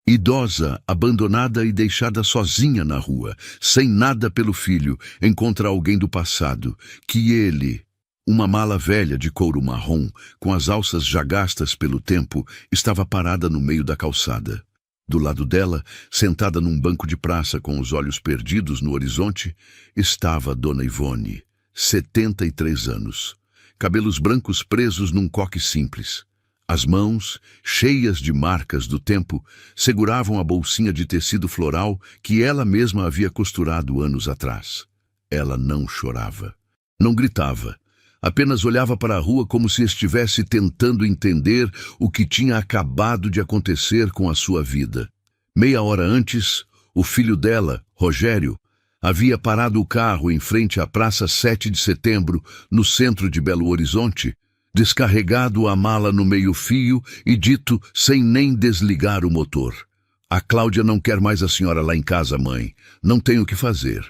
Idosa, abandonada e deixada sozinha na rua, sem nada pelo filho, encontra alguém do passado, que ele, uma mala velha de couro marrom, com as alças já gastas pelo tempo, estava parada no meio da calçada. Do lado dela, sentada num banco de praça com os olhos perdidos no horizonte, estava Dona Ivone, 73 anos, cabelos brancos presos num coque simples. As mãos, cheias de marcas do tempo, seguravam a bolsinha de tecido floral que ela mesma havia costurado anos atrás. Ela não chorava, não gritava, apenas olhava para a rua como se estivesse tentando entender o que tinha acabado de acontecer com a sua vida. Meia hora antes, o filho dela, Rogério, havia parado o carro em frente à Praça 7 de Setembro, no centro de Belo Horizonte, descarregado a mala no meio-fio e dito sem nem desligar o motor: "A Cláudia não quer mais a senhora lá em casa, mãe. Não tenho o que fazer."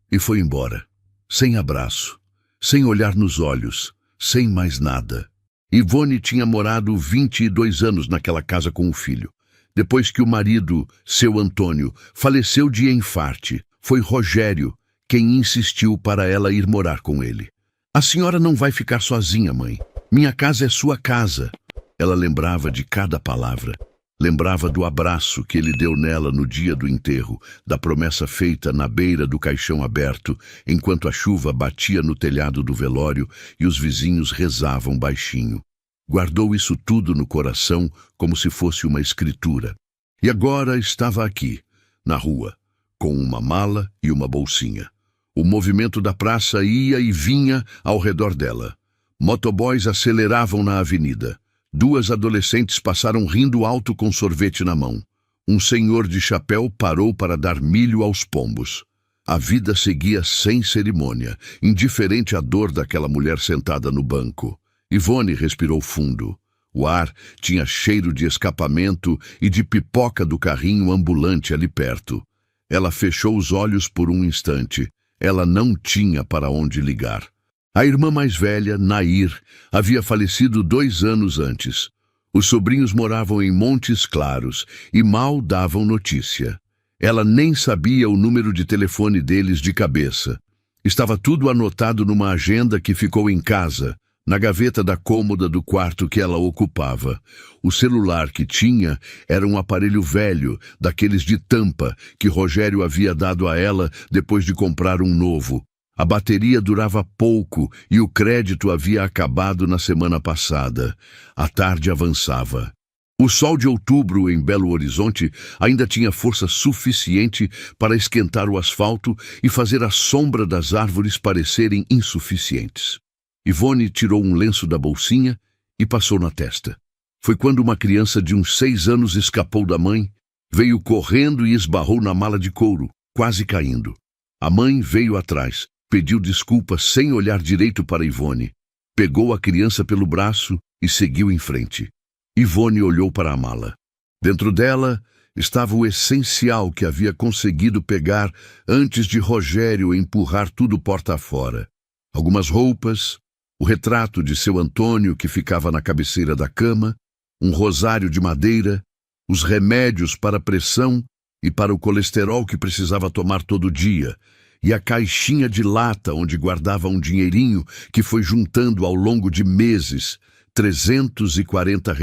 E foi embora, sem abraço, sem olhar nos olhos, sem mais nada. Ivone tinha morado 22 anos naquela casa com o filho. Depois que o marido, seu Antônio, faleceu de enfarte, foi Rogério quem insistiu para ela ir morar com ele. "A senhora não vai ficar sozinha, mãe. Minha casa é sua casa." Ela lembrava de cada palavra. Lembrava do abraço que ele deu nela no dia do enterro, da promessa feita na beira do caixão aberto, enquanto a chuva batia no telhado do velório e os vizinhos rezavam baixinho. Guardou isso tudo no coração como se fosse uma escritura. E agora estava aqui, na rua, com uma mala e uma bolsinha. O movimento da praça ia e vinha ao redor dela. Motoboys aceleravam na avenida. Duas adolescentes passaram rindo alto com sorvete na mão. Um senhor de chapéu parou para dar milho aos pombos. A vida seguia sem cerimônia, indiferente à dor daquela mulher sentada no banco. Ivone respirou fundo. O ar tinha cheiro de escapamento e de pipoca do carrinho ambulante ali perto. Ela fechou os olhos por um instante. Ela não tinha para onde ligar. A irmã mais velha, Nair, havia falecido 2 anos antes. Os sobrinhos moravam em Montes Claros e mal davam notícia. Ela nem sabia o número de telefone deles de cabeça. Estava tudo anotado numa agenda que ficou em casa, na gaveta da cômoda do quarto que ela ocupava. O celular que tinha era um aparelho velho, daqueles de tampa, que Rogério havia dado a ela depois de comprar um novo. A bateria durava pouco e o crédito havia acabado na semana passada. A tarde avançava. O sol de outubro em Belo Horizonte ainda tinha força suficiente para esquentar o asfalto e fazer a sombra das árvores parecerem insuficientes. Ivone tirou um lenço da bolsinha e passou na testa. Foi quando uma criança de uns 6 anos escapou da mãe, veio correndo e esbarrou na mala de couro, quase caindo. A mãe veio atrás. Pediu desculpas sem olhar direito para Ivone. Pegou a criança pelo braço e seguiu em frente. Ivone olhou para a mala. Dentro dela estava o essencial que havia conseguido pegar antes de Rogério empurrar tudo porta afora. Algumas roupas, o retrato de seu Antônio que ficava na cabeceira da cama, um rosário de madeira, os remédios para a pressão e para o colesterol que precisava tomar todo dia, e a caixinha de lata onde guardava um dinheirinho que foi juntando ao longo de meses, R$ 340,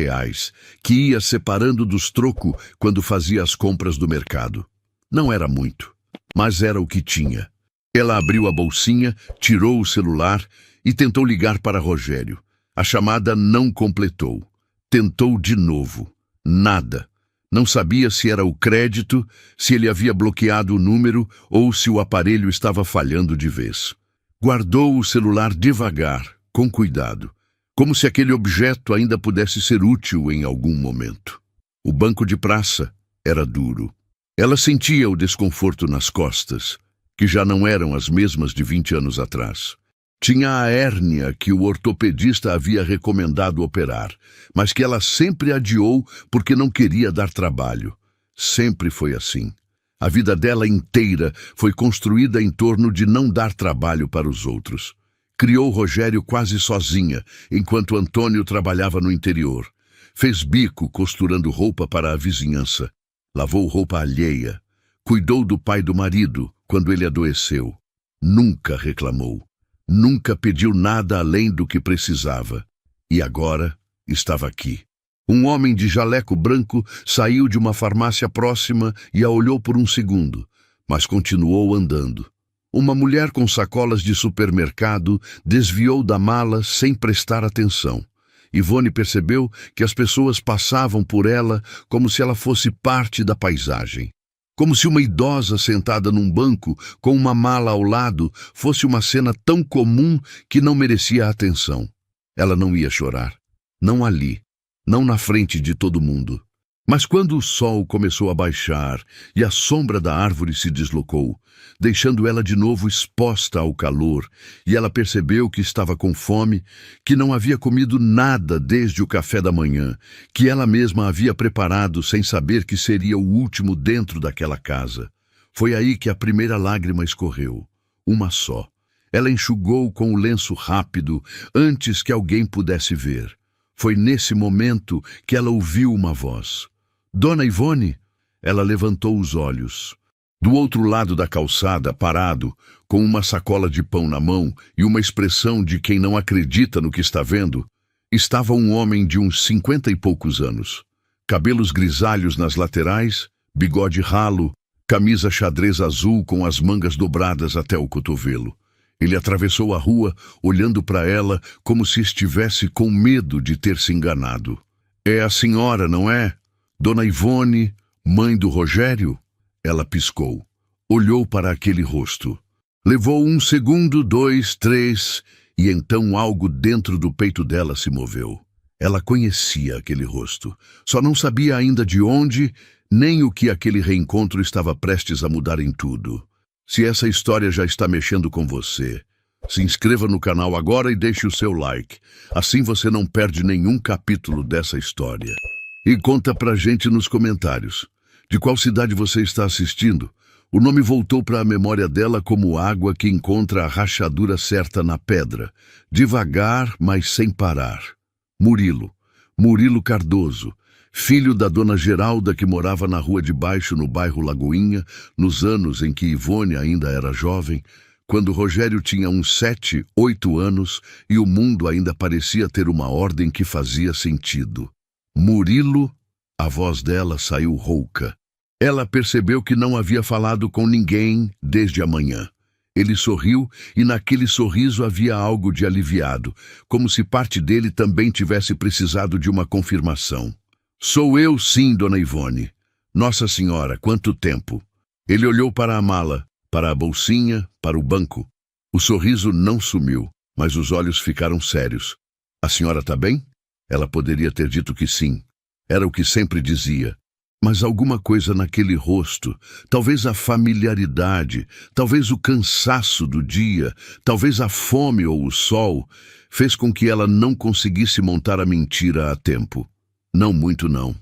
que ia separando dos trocos quando fazia as compras do mercado. Não era muito, mas era o que tinha. Ela abriu a bolsinha, tirou o celular e tentou ligar para Rogério. A chamada não completou. Tentou de novo. Nada. Não sabia se era o crédito, se ele havia bloqueado o número ou se o aparelho estava falhando de vez. Guardou o celular devagar, com cuidado, como se aquele objeto ainda pudesse ser útil em algum momento. O banco de praça era duro. Ela sentia o desconforto nas costas, que já não eram as mesmas de 20 anos atrás. Tinha a hérnia que o ortopedista havia recomendado operar, mas que ela sempre adiou porque não queria dar trabalho. Sempre foi assim. A vida dela inteira foi construída em torno de não dar trabalho para os outros. Criou Rogério quase sozinha, enquanto Antônio trabalhava no interior. Fez bico costurando roupa para a vizinhança. lavou roupa alheia, cuidou do pai do marido quando ele adoeceu. Nunca reclamou, nunca pediu nada além do que precisava. E agora estava aqui. Um homem de jaleco branco saiu de uma farmácia próxima e a olhou por um segundo, mas continuou andando. Uma mulher com sacolas de supermercado desviou da mala sem prestar atenção. Ivone percebeu que as pessoas passavam por ela como se ela fosse parte da paisagem. Como se uma idosa sentada num banco com uma mala ao lado fosse uma cena tão comum que não merecia atenção. Ela não ia chorar. Não ali. Não na frente de todo mundo. Mas quando o sol começou a baixar e a sombra da árvore se deslocou, deixando ela de novo exposta ao calor, e ela percebeu que estava com fome, que não havia comido nada desde o café da manhã, que ela mesma havia preparado sem saber que seria o último dentro daquela casa. Foi aí que a primeira lágrima escorreu, uma só. Ela enxugou com o lenço rápido, antes que alguém pudesse ver. Foi nesse momento que ela ouviu uma voz. Dona Ivone? Ela levantou os olhos. Do outro lado da calçada, parado, com uma sacola de pão na mão e uma expressão de quem não acredita no que está vendo, estava um homem de uns 50 e poucos anos. Cabelos grisalhos nas laterais, bigode ralo, camisa xadrez azul com as mangas dobradas até o cotovelo. Ele atravessou a rua, olhando para ela como se estivesse com medo de ter se enganado. É a senhora, não é? Dona Ivone, mãe do Rogério? Ela piscou. Olhou para aquele rosto. Levou 1 segundo, 2, 3, e então algo dentro do peito dela se moveu. Ela conhecia aquele rosto. Só não sabia ainda de onde, nem o que aquele reencontro estava prestes a mudar em tudo. Se essa história já está mexendo com você, se inscreva no canal agora e deixe o seu like. Assim você não perde nenhum capítulo dessa história. E conta pra gente nos comentários. De qual cidade você está assistindo? O nome voltou para a memória dela como água que encontra a rachadura certa na pedra. Devagar, mas sem parar. Murilo. Murilo Cardoso. Filho da dona Geralda, que morava na rua de baixo, no bairro Lagoinha, nos anos em que Ivone ainda era jovem, quando Rogério tinha uns 7, 8 anos e o mundo ainda parecia ter uma ordem que fazia sentido. Murilo, a voz dela saiu rouca. Ela percebeu que não havia falado com ninguém desde a manhã. Ele sorriu e naquele sorriso havia algo de aliviado, como se parte dele também tivesse precisado de uma confirmação. Sou eu sim, dona Ivone. Nossa Senhora, quanto tempo. Ele olhou para a mala, para a bolsinha, para o banco. O sorriso não sumiu, mas os olhos ficaram sérios. A senhora está bem? Ela poderia ter dito que sim. Era o que sempre dizia. Mas alguma coisa naquele rosto, talvez a familiaridade, talvez o cansaço do dia, talvez a fome ou o sol, fez com que ela não conseguisse montar a mentira a tempo. Não muito, não.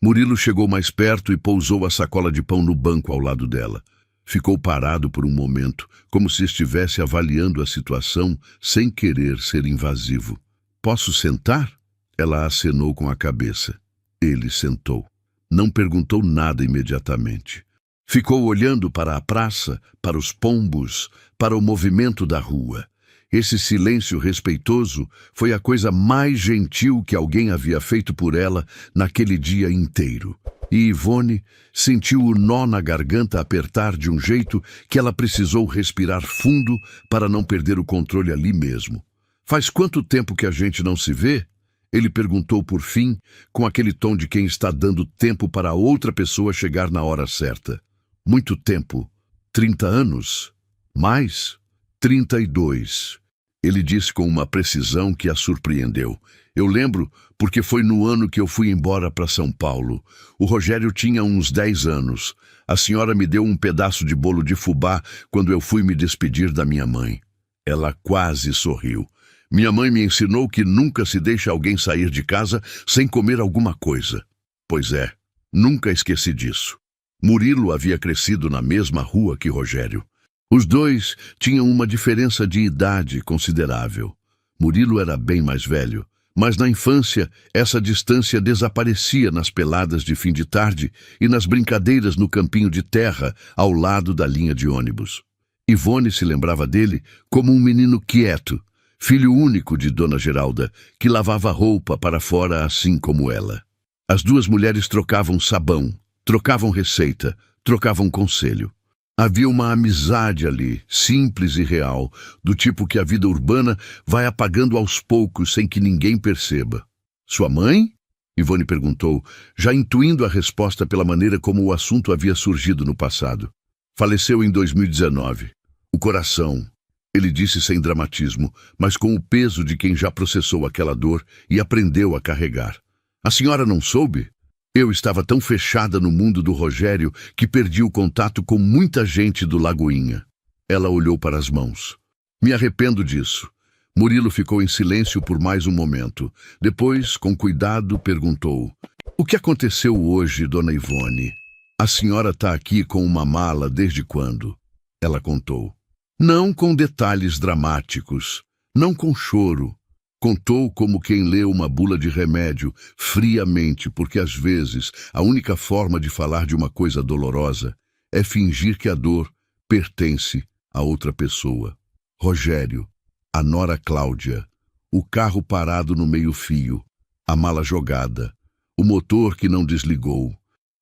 Murilo chegou mais perto e pousou a sacola de pão no banco ao lado dela. Ficou parado por um momento, como se estivesse avaliando a situação sem querer ser invasivo. Posso sentar? Ela acenou com a cabeça. Ele sentou. Não perguntou nada imediatamente. Ficou olhando para a praça, para os pombos, para o movimento da rua. Esse silêncio respeitoso foi a coisa mais gentil que alguém havia feito por ela naquele dia inteiro. E Ivone sentiu o nó na garganta apertar de um jeito que ela precisou respirar fundo para não perder o controle ali mesmo. Faz quanto tempo que a gente não se vê? Ele perguntou por fim, com aquele tom de quem está dando tempo para outra pessoa chegar na hora certa. Muito tempo. 30 anos? Mais? 32. Ele disse com uma precisão que a surpreendeu. Eu lembro porque foi no ano que eu fui embora para São Paulo. O Rogério tinha uns 10 anos. A senhora me deu um pedaço de bolo de fubá quando eu fui me despedir da minha mãe. Ela quase sorriu. Minha mãe me ensinou que nunca se deixa alguém sair de casa sem comer alguma coisa. Pois é, nunca esqueci disso. Murilo havia crescido na mesma rua que Rogério. Os dois tinham uma diferença de idade considerável. Murilo era bem mais velho, Mas na infância, essa distância desaparecia nas peladas de fim de tarde e nas brincadeiras no campinho de terra ao lado da linha de ônibus. Ivone se lembrava dele como um menino quieto, filho único de Dona Geralda, que lavava roupa para fora assim como ela. As duas mulheres trocavam sabão, trocavam receita, trocavam conselho. Havia uma amizade ali, simples e real, do tipo que a vida urbana vai apagando aos poucos sem que ninguém perceba. Sua mãe? Ivone perguntou, já intuindo a resposta pela maneira como o assunto havia surgido no passado. Faleceu em 2019. O coração, ele disse sem dramatismo, mas com o peso de quem já processou aquela dor e aprendeu a carregar. A senhora não soube? Eu estava tão fechada no mundo do Rogério que perdi o contato com muita gente do Lagoinha. Ela olhou para as mãos. Me arrependo disso. Murilo ficou em silêncio por mais um momento. Depois, com cuidado, perguntou: o que aconteceu hoje, dona Ivone? A senhora está aqui com uma mala desde quando? Ela contou. Não com detalhes dramáticos, não com choro. Contou como quem lê uma bula de remédio, friamente, porque às vezes a única forma de falar de uma coisa dolorosa é fingir que a dor pertence a outra pessoa. Rogério, a nora Cláudia, o carro parado no meio-fio, a mala jogada, o motor que não desligou.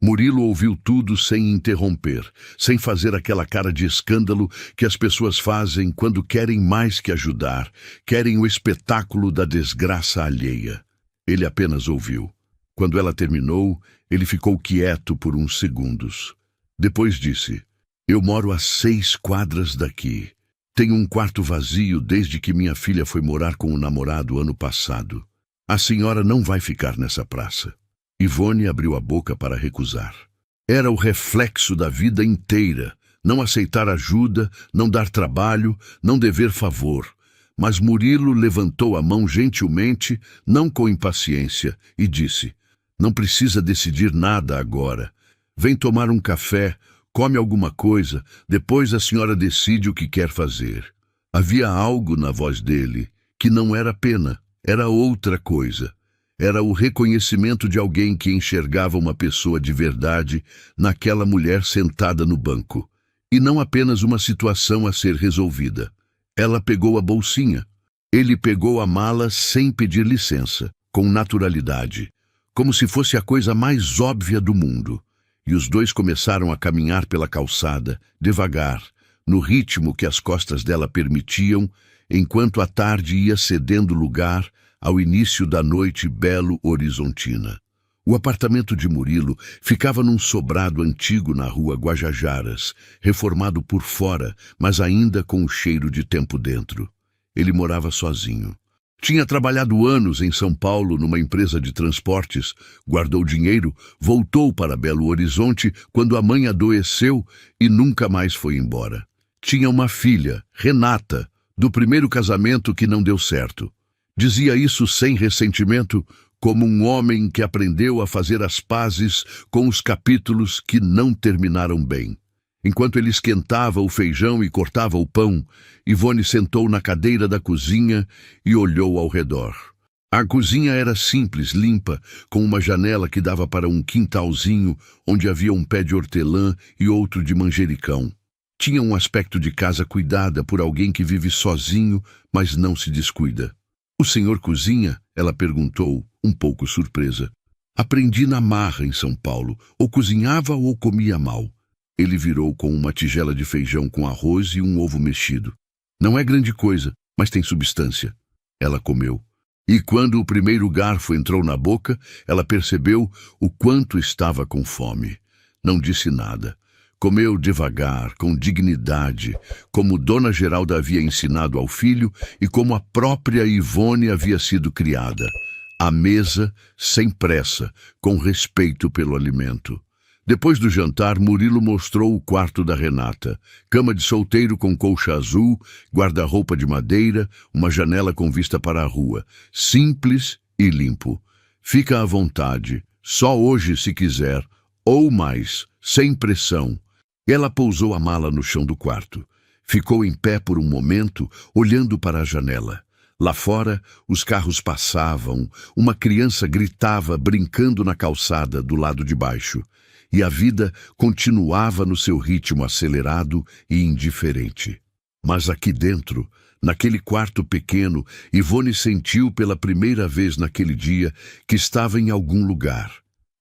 Murilo ouviu tudo sem interromper, sem fazer aquela cara de escândalo que as pessoas fazem quando querem mais que ajudar, querem o espetáculo da desgraça alheia. Ele apenas ouviu. Quando ela terminou, ele ficou quieto por uns segundos. Depois disse: eu moro a 6 quadras daqui. Tenho um quarto vazio desde que minha filha foi morar com o namorado ano passado. A senhora não vai ficar nessa praça. Ivone abriu a boca para recusar. Era o reflexo da vida inteira, não aceitar ajuda, não dar trabalho, não dever favor. Mas Murilo levantou a mão gentilmente, não com impaciência, e disse: não precisa decidir nada agora. Vem tomar um café, come alguma coisa, depois a senhora decide o que quer fazer. Havia algo na voz dele que não era pena, era outra coisa. Era o reconhecimento de alguém que enxergava uma pessoa de verdade naquela mulher sentada no banco. E não apenas uma situação a ser resolvida. Ela pegou a bolsinha. Ele pegou a mala sem pedir licença, com naturalidade, como se fosse a coisa mais óbvia do mundo. E os dois começaram a caminhar pela calçada, devagar, no ritmo que as costas dela permitiam, enquanto a tarde ia cedendo lugar ao início da noite belo-horizontina. O apartamento de Murilo ficava num sobrado antigo na rua Guajajaras, reformado por fora, mas ainda com o cheiro de tempo dentro. Ele morava sozinho. Tinha trabalhado anos em São Paulo numa empresa de transportes, guardou dinheiro, voltou para Belo Horizonte quando a mãe adoeceu e nunca mais foi embora. Tinha uma filha, Renata, do primeiro casamento que não deu certo. Dizia isso sem ressentimento, como um homem que aprendeu a fazer as pazes com os capítulos que não terminaram bem. Enquanto ele esquentava o feijão e cortava o pão, Ivone sentou na cadeira da cozinha e olhou ao redor. A cozinha era simples, limpa, com uma janela que dava para um quintalzinho onde havia um pé de hortelã e outro de manjericão. Tinha um aspecto de casa cuidada por alguém que vive sozinho, mas não se descuida. O senhor cozinha? Ela perguntou, um pouco surpresa. Aprendi na marra em São Paulo. Ou cozinhava ou comia mal. Ele virou com uma tigela de feijão com arroz e um ovo mexido. Não é grande coisa, mas tem substância. Ela comeu. E quando o primeiro garfo entrou na boca, ela percebeu o quanto estava com fome. Não disse nada. Comeu devagar, com dignidade, como Dona Geralda havia ensinado ao filho e como a própria Ivone havia sido criada. À mesa, sem pressa, com respeito pelo alimento. Depois do jantar, Murilo mostrou o quarto da Renata. Cama de solteiro com colcha azul, guarda-roupa de madeira, uma janela com vista para a rua. Simples e limpo. Fica à vontade, só hoje se quiser, ou mais, sem pressão. Ela pousou a mala no chão do quarto. Ficou em pé por um momento, olhando para a janela. Lá fora, os carros passavam, uma criança gritava brincando na calçada do lado de baixo, e a vida continuava no seu ritmo acelerado e indiferente. Mas aqui dentro, naquele quarto pequeno, Ivone sentiu pela primeira vez naquele dia que estava em algum lugar.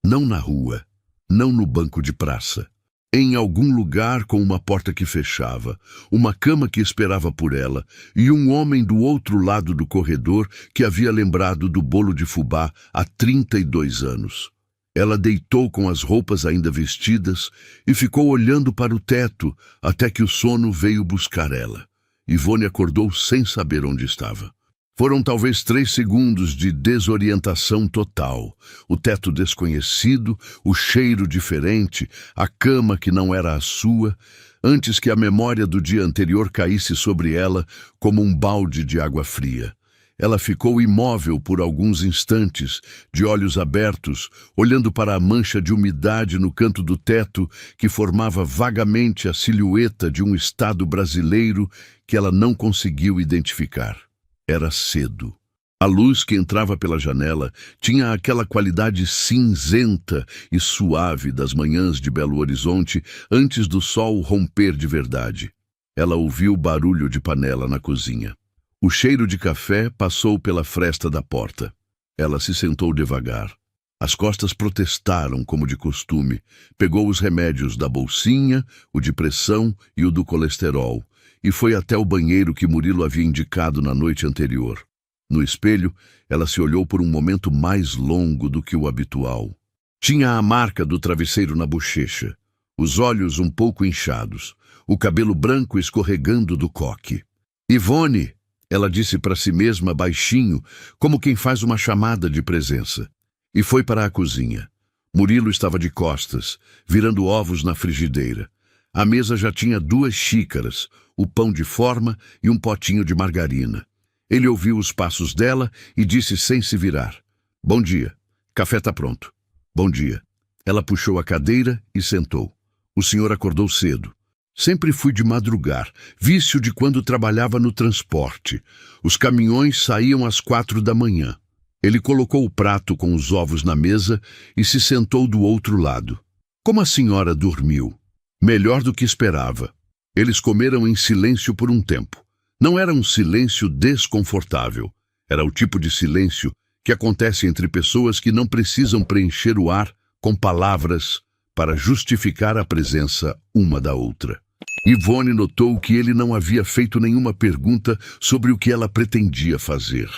Não na rua, não no banco de praça. Em algum lugar com uma porta que fechava, uma cama que esperava por ela e um homem do outro lado do corredor que havia lembrado do bolo de fubá há 32 anos. Ela deitou com as roupas ainda vestidas e ficou olhando para o teto até que o sono veio buscar ela. Ivone acordou sem saber onde estava. Foram talvez 3 segundos de desorientação total. O teto desconhecido, o cheiro diferente, a cama que não era a sua, antes que a memória do dia anterior caísse sobre ela como um balde de água fria. Ela ficou imóvel por alguns instantes, de olhos abertos, olhando para a mancha de umidade no canto do teto que formava vagamente a silhueta de um estado brasileiro que ela não conseguiu identificar. Era cedo. A luz que entrava pela janela tinha aquela qualidade cinzenta e suave das manhãs de Belo Horizonte antes do sol romper de verdade. Ela ouviu o barulho de panela na cozinha. O cheiro de café passou pela fresta da porta. Ela se sentou devagar. As costas protestaram como de costume. Pegou os remédios da bolsinha, o de pressão e o do colesterol, e foi até o banheiro que Murilo havia indicado na noite anterior. No espelho, ela se olhou por um momento mais longo do que o habitual. Tinha a marca do travesseiro na bochecha, os olhos um pouco inchados, o cabelo branco escorregando do coque. "Ivone", ela disse para si mesma baixinho, como quem faz uma chamada de presença, e foi para a cozinha. Murilo estava de costas, virando ovos na frigideira. A mesa já tinha 2 xícaras, o pão de forma e um potinho de margarina. Ele ouviu os passos dela e disse sem se virar: "Bom dia. Café está pronto." "Bom dia." Ela puxou a cadeira e sentou. "O senhor acordou cedo." "Sempre fui de madrugar, vício de quando trabalhava no transporte. Os caminhões saíam às 4 da manhã. Ele colocou o prato com os ovos na mesa e se sentou do outro lado. "Como a senhora dormiu?" "Melhor do que esperava." Eles comeram em silêncio por um tempo. Não era um silêncio desconfortável. Era o tipo de silêncio que acontece entre pessoas que não precisam preencher o ar com palavras para justificar a presença uma da outra. Ivone notou que ele não havia feito nenhuma pergunta sobre o que ela pretendia fazer.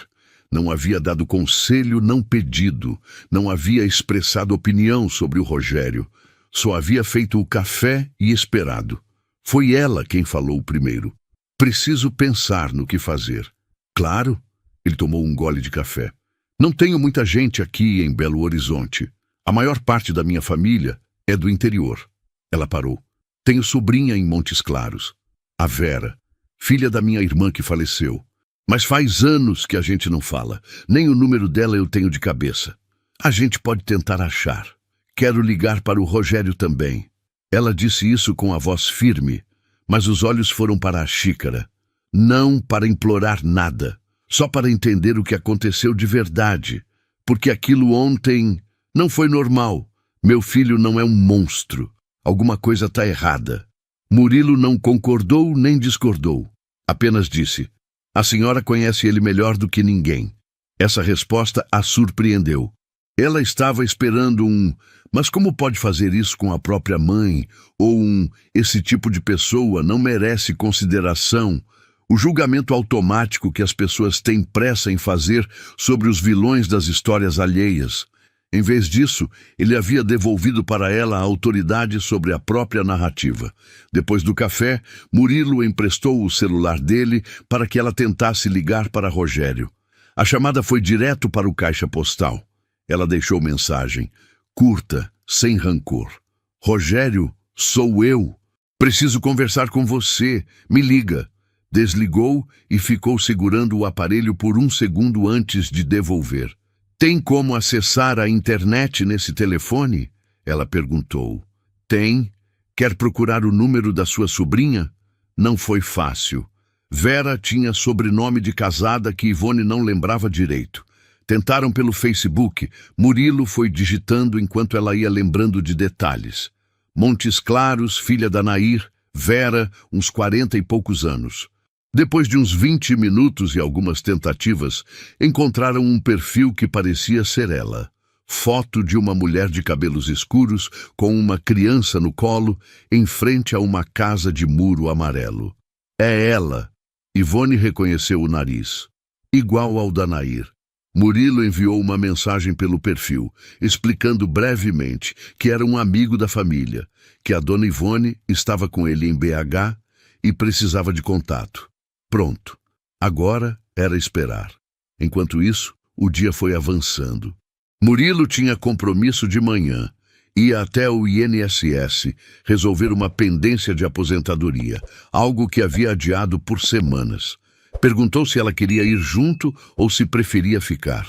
Não havia dado conselho não pedido, não havia expressado opinião sobre o Rogério. Só havia feito o café e esperado. Foi ela quem falou primeiro. "Preciso pensar no que fazer." "Claro." Ele tomou um gole de café. "Não tenho muita gente aqui em Belo Horizonte. A maior parte da minha família é do interior." Ela parou. "Tenho sobrinha em Montes Claros, a Vera, filha da minha irmã que faleceu. Mas faz anos que a gente não fala. Nem o número dela eu tenho de cabeça. A gente pode tentar achar. Quero ligar para o Rogério também." Ela disse isso com a voz firme, mas os olhos foram para a xícara. Não para implorar nada, só para entender o que aconteceu de verdade. Porque aquilo ontem não foi normal. Meu filho não é um monstro. Alguma coisa está errada. Murilo não concordou nem discordou. Apenas disse: "A senhora conhece ele melhor do que ninguém." Essa resposta a surpreendeu. Ela estava esperando "Mas como pode fazer isso com a própria mãe?" Ou "Esse tipo de pessoa não merece consideração." O julgamento automático que as pessoas têm pressa em fazer sobre os vilões das histórias alheias. Em vez disso, ele havia devolvido para ela a autoridade sobre a própria narrativa. Depois do café, Murilo emprestou o celular dele para que ela tentasse ligar para Rogério. A chamada foi direto para o caixa postal. Ela deixou mensagem, curta, sem rancor: "Rogério, sou eu. Preciso conversar com você. Me liga." Desligou e ficou segurando o aparelho por 1 segundo antes de devolver. "Tem como acessar a internet nesse telefone?" Ela perguntou. "Tem. Quer procurar o número da sua sobrinha?" Não foi fácil. Vera tinha sobrenome de casada que Ivone não lembrava direito. Tentaram pelo Facebook. Murilo foi digitando enquanto ela ia lembrando de detalhes. Montes Claros, filha da Nair. Vera, uns 40 e poucos anos. Depois de uns 20 minutos e algumas tentativas, encontraram um perfil que parecia ser ela. Foto de uma mulher de cabelos escuros, com uma criança no colo, em frente a uma casa de muro amarelo. É ela. Ivone reconheceu o nariz. Igual ao da Nair. Murilo enviou uma mensagem pelo perfil, explicando brevemente que era um amigo da família, que a dona Ivone estava com ele em BH e precisava de contato. Pronto. Agora era esperar. Enquanto isso, o dia foi avançando. Murilo tinha compromisso de manhã. Ia até o INSS resolver uma pendência de aposentadoria, algo que havia adiado por semanas. Perguntou se ela queria ir junto ou se preferia ficar.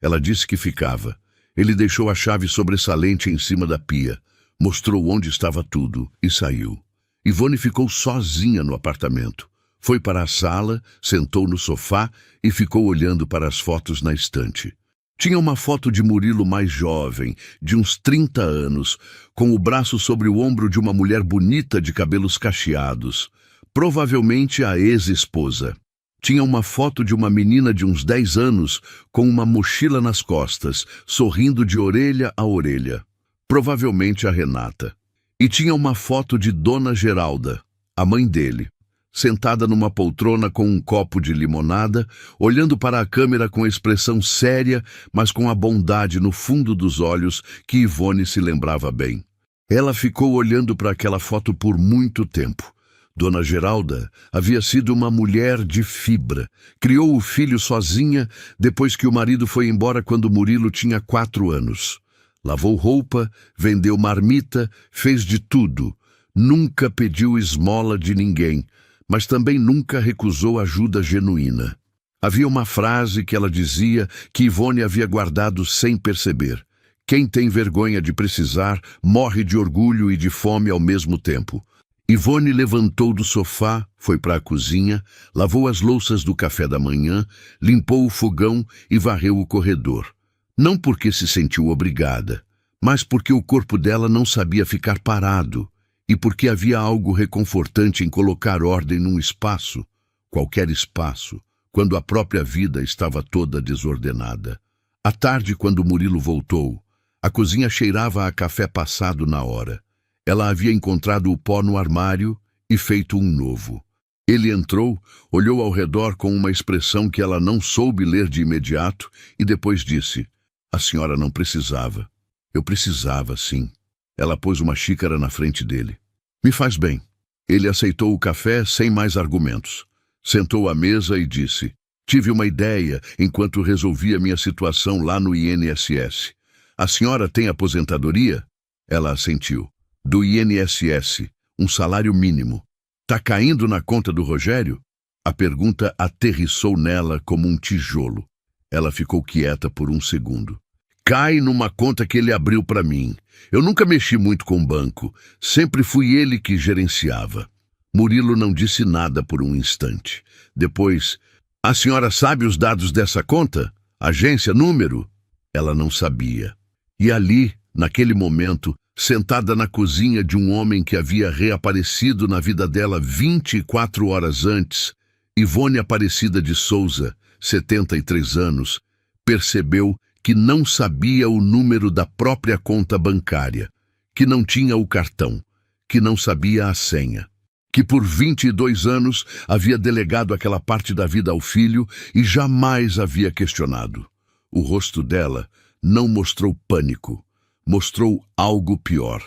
Ela disse que ficava. Ele deixou a chave sobressalente em cima da pia, mostrou onde estava tudo e saiu. Ivone ficou sozinha no apartamento. Foi para a sala, sentou no sofá e ficou olhando para as fotos na estante. Tinha uma foto de Murilo mais jovem, de uns 30 anos, com o braço sobre o ombro de uma mulher bonita de cabelos cacheados, provavelmente a ex-esposa. Tinha uma foto de uma menina de uns 10 anos, com uma mochila nas costas, sorrindo de orelha a orelha. Provavelmente a Renata. E tinha uma foto de Dona Geralda, a mãe dele, sentada numa poltrona com um copo de limonada, olhando para a câmera com expressão séria, mas com a bondade no fundo dos olhos que Ivone se lembrava bem. Ela ficou olhando para aquela foto por muito tempo. Dona Geralda havia sido uma mulher de fibra. Criou o filho sozinha depois que o marido foi embora quando Murilo tinha 4 anos. Lavou roupa, vendeu marmita, fez de tudo. Nunca pediu esmola de ninguém, mas também nunca recusou ajuda genuína. Havia uma frase que ela dizia que Ivone havia guardado sem perceber. Quem tem vergonha de precisar, morre de orgulho e de fome ao mesmo tempo. Ivone levantou do sofá, foi para a cozinha, lavou as louças do café da manhã, limpou o fogão e varreu o corredor. Não porque se sentiu obrigada, mas porque o corpo dela não sabia ficar parado e porque havia algo reconfortante em colocar ordem num espaço, qualquer espaço, quando a própria vida estava toda desordenada. À tarde, quando Murilo voltou, a cozinha cheirava a café passado na hora. Ela havia encontrado o pó no armário e feito um novo. Ele entrou, olhou ao redor com uma expressão que ela não soube ler de imediato e depois disse: "A senhora não precisava." "Eu precisava, sim." Ela pôs uma xícara na frente dele. "Me faz bem." Ele aceitou o café sem mais argumentos. Sentou à mesa e disse: "Tive uma ideia enquanto resolvia minha situação lá no INSS. A senhora tem aposentadoria?" Ela assentiu. "Do INSS, um salário mínimo. Tá caindo na conta do Rogério?" A pergunta aterrissou nela como um tijolo. Ela ficou quieta por um segundo. "Cai numa conta que ele abriu para mim. Eu nunca mexi muito com banco. Sempre fui ele que gerenciava." Murilo não disse nada por um instante. Depois: "A senhora sabe os dados dessa conta? Agência, número?" Ela não sabia. E ali, naquele momento, sentada na cozinha de um homem que havia reaparecido na vida dela 24 horas antes, Ivone Aparecida de Souza, 73 anos, percebeu que não sabia o número da própria conta bancária, que não tinha o cartão, que não sabia a senha, que por 22 anos havia delegado aquela parte da vida ao filho e jamais havia questionado. O rosto dela não mostrou pânico. Mostrou algo pior.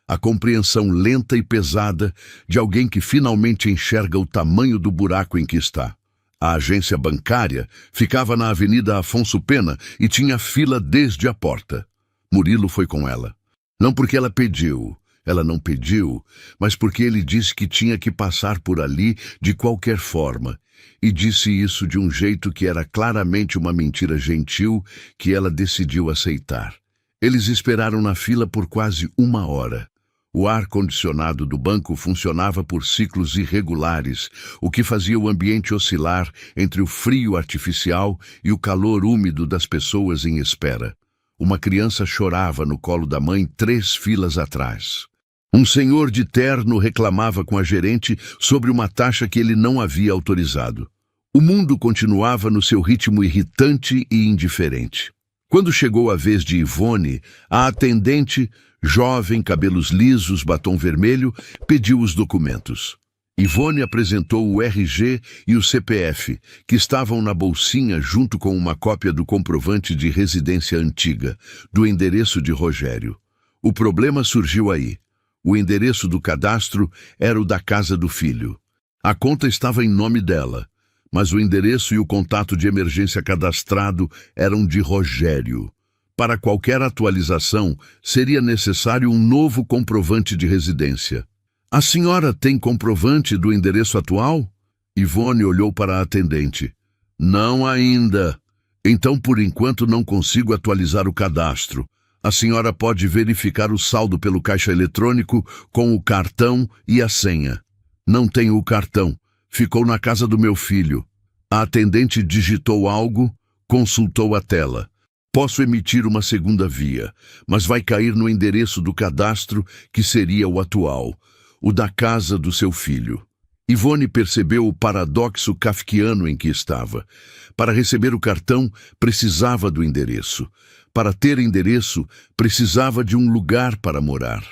A compreensão lenta e pesada de alguém que finalmente enxerga o tamanho do buraco em que está. A agência bancária ficava na Avenida Afonso Pena e tinha fila desde a porta. Murilo foi com ela. Não porque ela pediu, ela não pediu, mas porque ele disse que tinha que passar por ali de qualquer forma. E disse isso de um jeito que era claramente uma mentira gentil que ela decidiu aceitar. Eles esperaram na fila por quase 1 hora. O ar-condicionado do banco funcionava por ciclos irregulares, o que fazia o ambiente oscilar entre o frio artificial e o calor úmido das pessoas em espera. Uma criança chorava no colo da mãe 3 filas atrás. Um senhor de terno reclamava com a gerente sobre uma taxa que ele não havia autorizado. O mundo continuava no seu ritmo irritante e indiferente. Quando chegou a vez de Ivone, a atendente, jovem, cabelos lisos, batom vermelho, pediu os documentos. Ivone apresentou o RG e o CPF, que estavam na bolsinha junto com uma cópia do comprovante de residência antiga, do endereço de Rogério. O problema surgiu aí. O endereço do cadastro era o da casa do filho. A conta estava em nome dela, mas o endereço e o contato de emergência cadastrado eram de Rogério. Para qualquer atualização, seria necessário um novo comprovante de residência. A senhora tem comprovante do endereço atual? Ivone olhou para a atendente. Não ainda. Então, por enquanto, não consigo atualizar o cadastro. A senhora pode verificar o saldo pelo caixa eletrônico com o cartão e a senha. Não tenho o cartão. Ficou na casa do meu filho. A atendente digitou algo, consultou a tela. Posso emitir uma segunda via, mas vai cair no endereço do cadastro, que seria o atual, o da casa do seu filho. Ivone percebeu o paradoxo kafkiano em que estava. Para receber o cartão, precisava do endereço. Para ter endereço, precisava de um lugar para morar.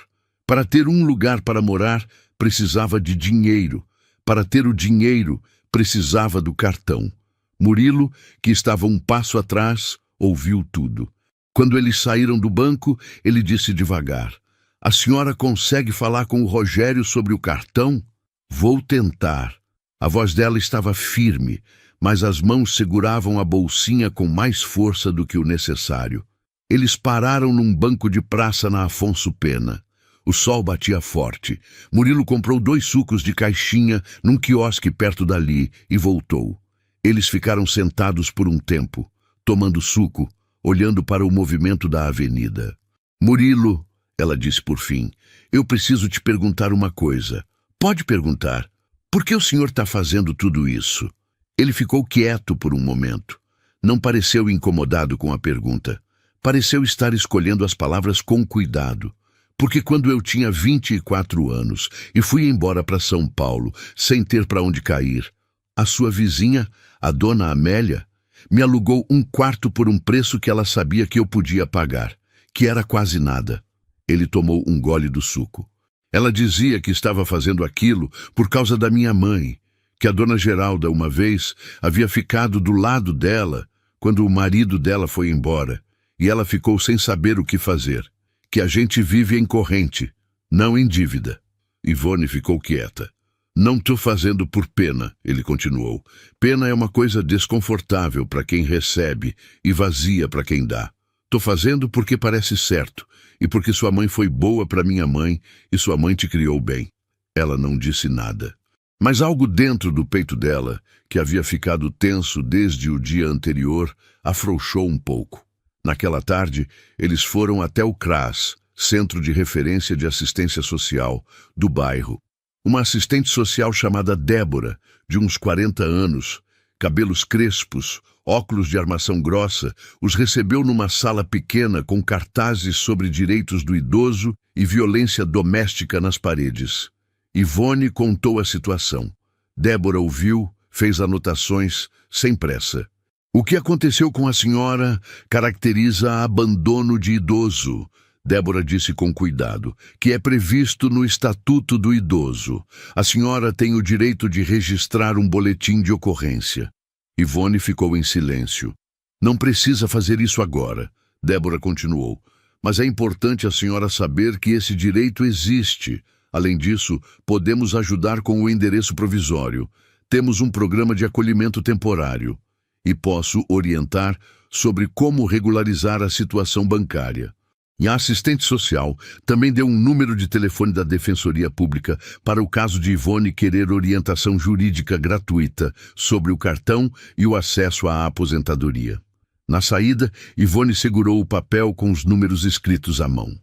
Para ter um lugar para morar, precisava de dinheiro. Para ter o dinheiro, precisava do cartão. Murilo, que estava um passo atrás, ouviu tudo. Quando eles saíram do banco, ele disse devagar: A senhora consegue falar com o Rogério sobre o cartão? Vou tentar. A voz dela estava firme, mas as mãos seguravam a bolsinha com mais força do que o necessário. Eles pararam num banco de praça na Afonso Pena. O sol batia forte. Murilo comprou 2 sucos de caixinha num quiosque perto dali e voltou. Eles ficaram sentados por um tempo, tomando suco, olhando para o movimento da avenida. Murilo, ela disse por fim, eu preciso te perguntar uma coisa. Pode perguntar. Por que o senhor está fazendo tudo isso? Ele ficou quieto por um momento. Não pareceu incomodado com a pergunta. Pareceu estar escolhendo as palavras com cuidado. Porque quando eu tinha 24 anos e fui embora para São Paulo, sem ter para onde cair, a sua vizinha, a dona Amélia, me alugou um quarto por um preço que ela sabia que eu podia pagar, que era quase nada. Ele tomou um gole do suco. Ela dizia que estava fazendo aquilo por causa da minha mãe, que a dona Geralda, uma vez, havia ficado do lado dela quando o marido dela foi embora, e ela ficou sem saber o que fazer. Que a gente vive em corrente, não em dívida. Ivone ficou quieta. Não estou fazendo por pena, ele continuou. Pena é uma coisa desconfortável para quem recebe e vazia para quem dá. Estou fazendo porque parece certo e porque sua mãe foi boa para minha mãe e sua mãe te criou bem. Ela não disse nada. Mas algo dentro do peito dela, que havia ficado tenso desde o dia anterior, afrouxou um pouco. Naquela tarde, eles foram até o CRAS, Centro de Referência de Assistência Social, do bairro. Uma assistente social chamada Débora, de uns 40 anos, cabelos crespos, óculos de armação grossa, os recebeu numa sala pequena com cartazes sobre direitos do idoso e violência doméstica nas paredes. Ivone contou a situação. Débora ouviu, fez anotações, sem pressa. O que aconteceu com a senhora caracteriza abandono de idoso, Débora disse com cuidado, que é previsto no Estatuto do Idoso. A senhora tem o direito de registrar um boletim de ocorrência. Ivone ficou em silêncio. Não precisa fazer isso agora, Débora continuou, mas é importante a senhora saber que esse direito existe. Além disso, podemos ajudar com o endereço provisório. Temos um programa de acolhimento temporário. E posso orientar sobre como regularizar a situação bancária. E a assistente social também deu um número de telefone da Defensoria Pública para o caso de Ivone querer orientação jurídica gratuita sobre o cartão e o acesso à aposentadoria. Na saída, Ivone segurou o papel com os números escritos à mão.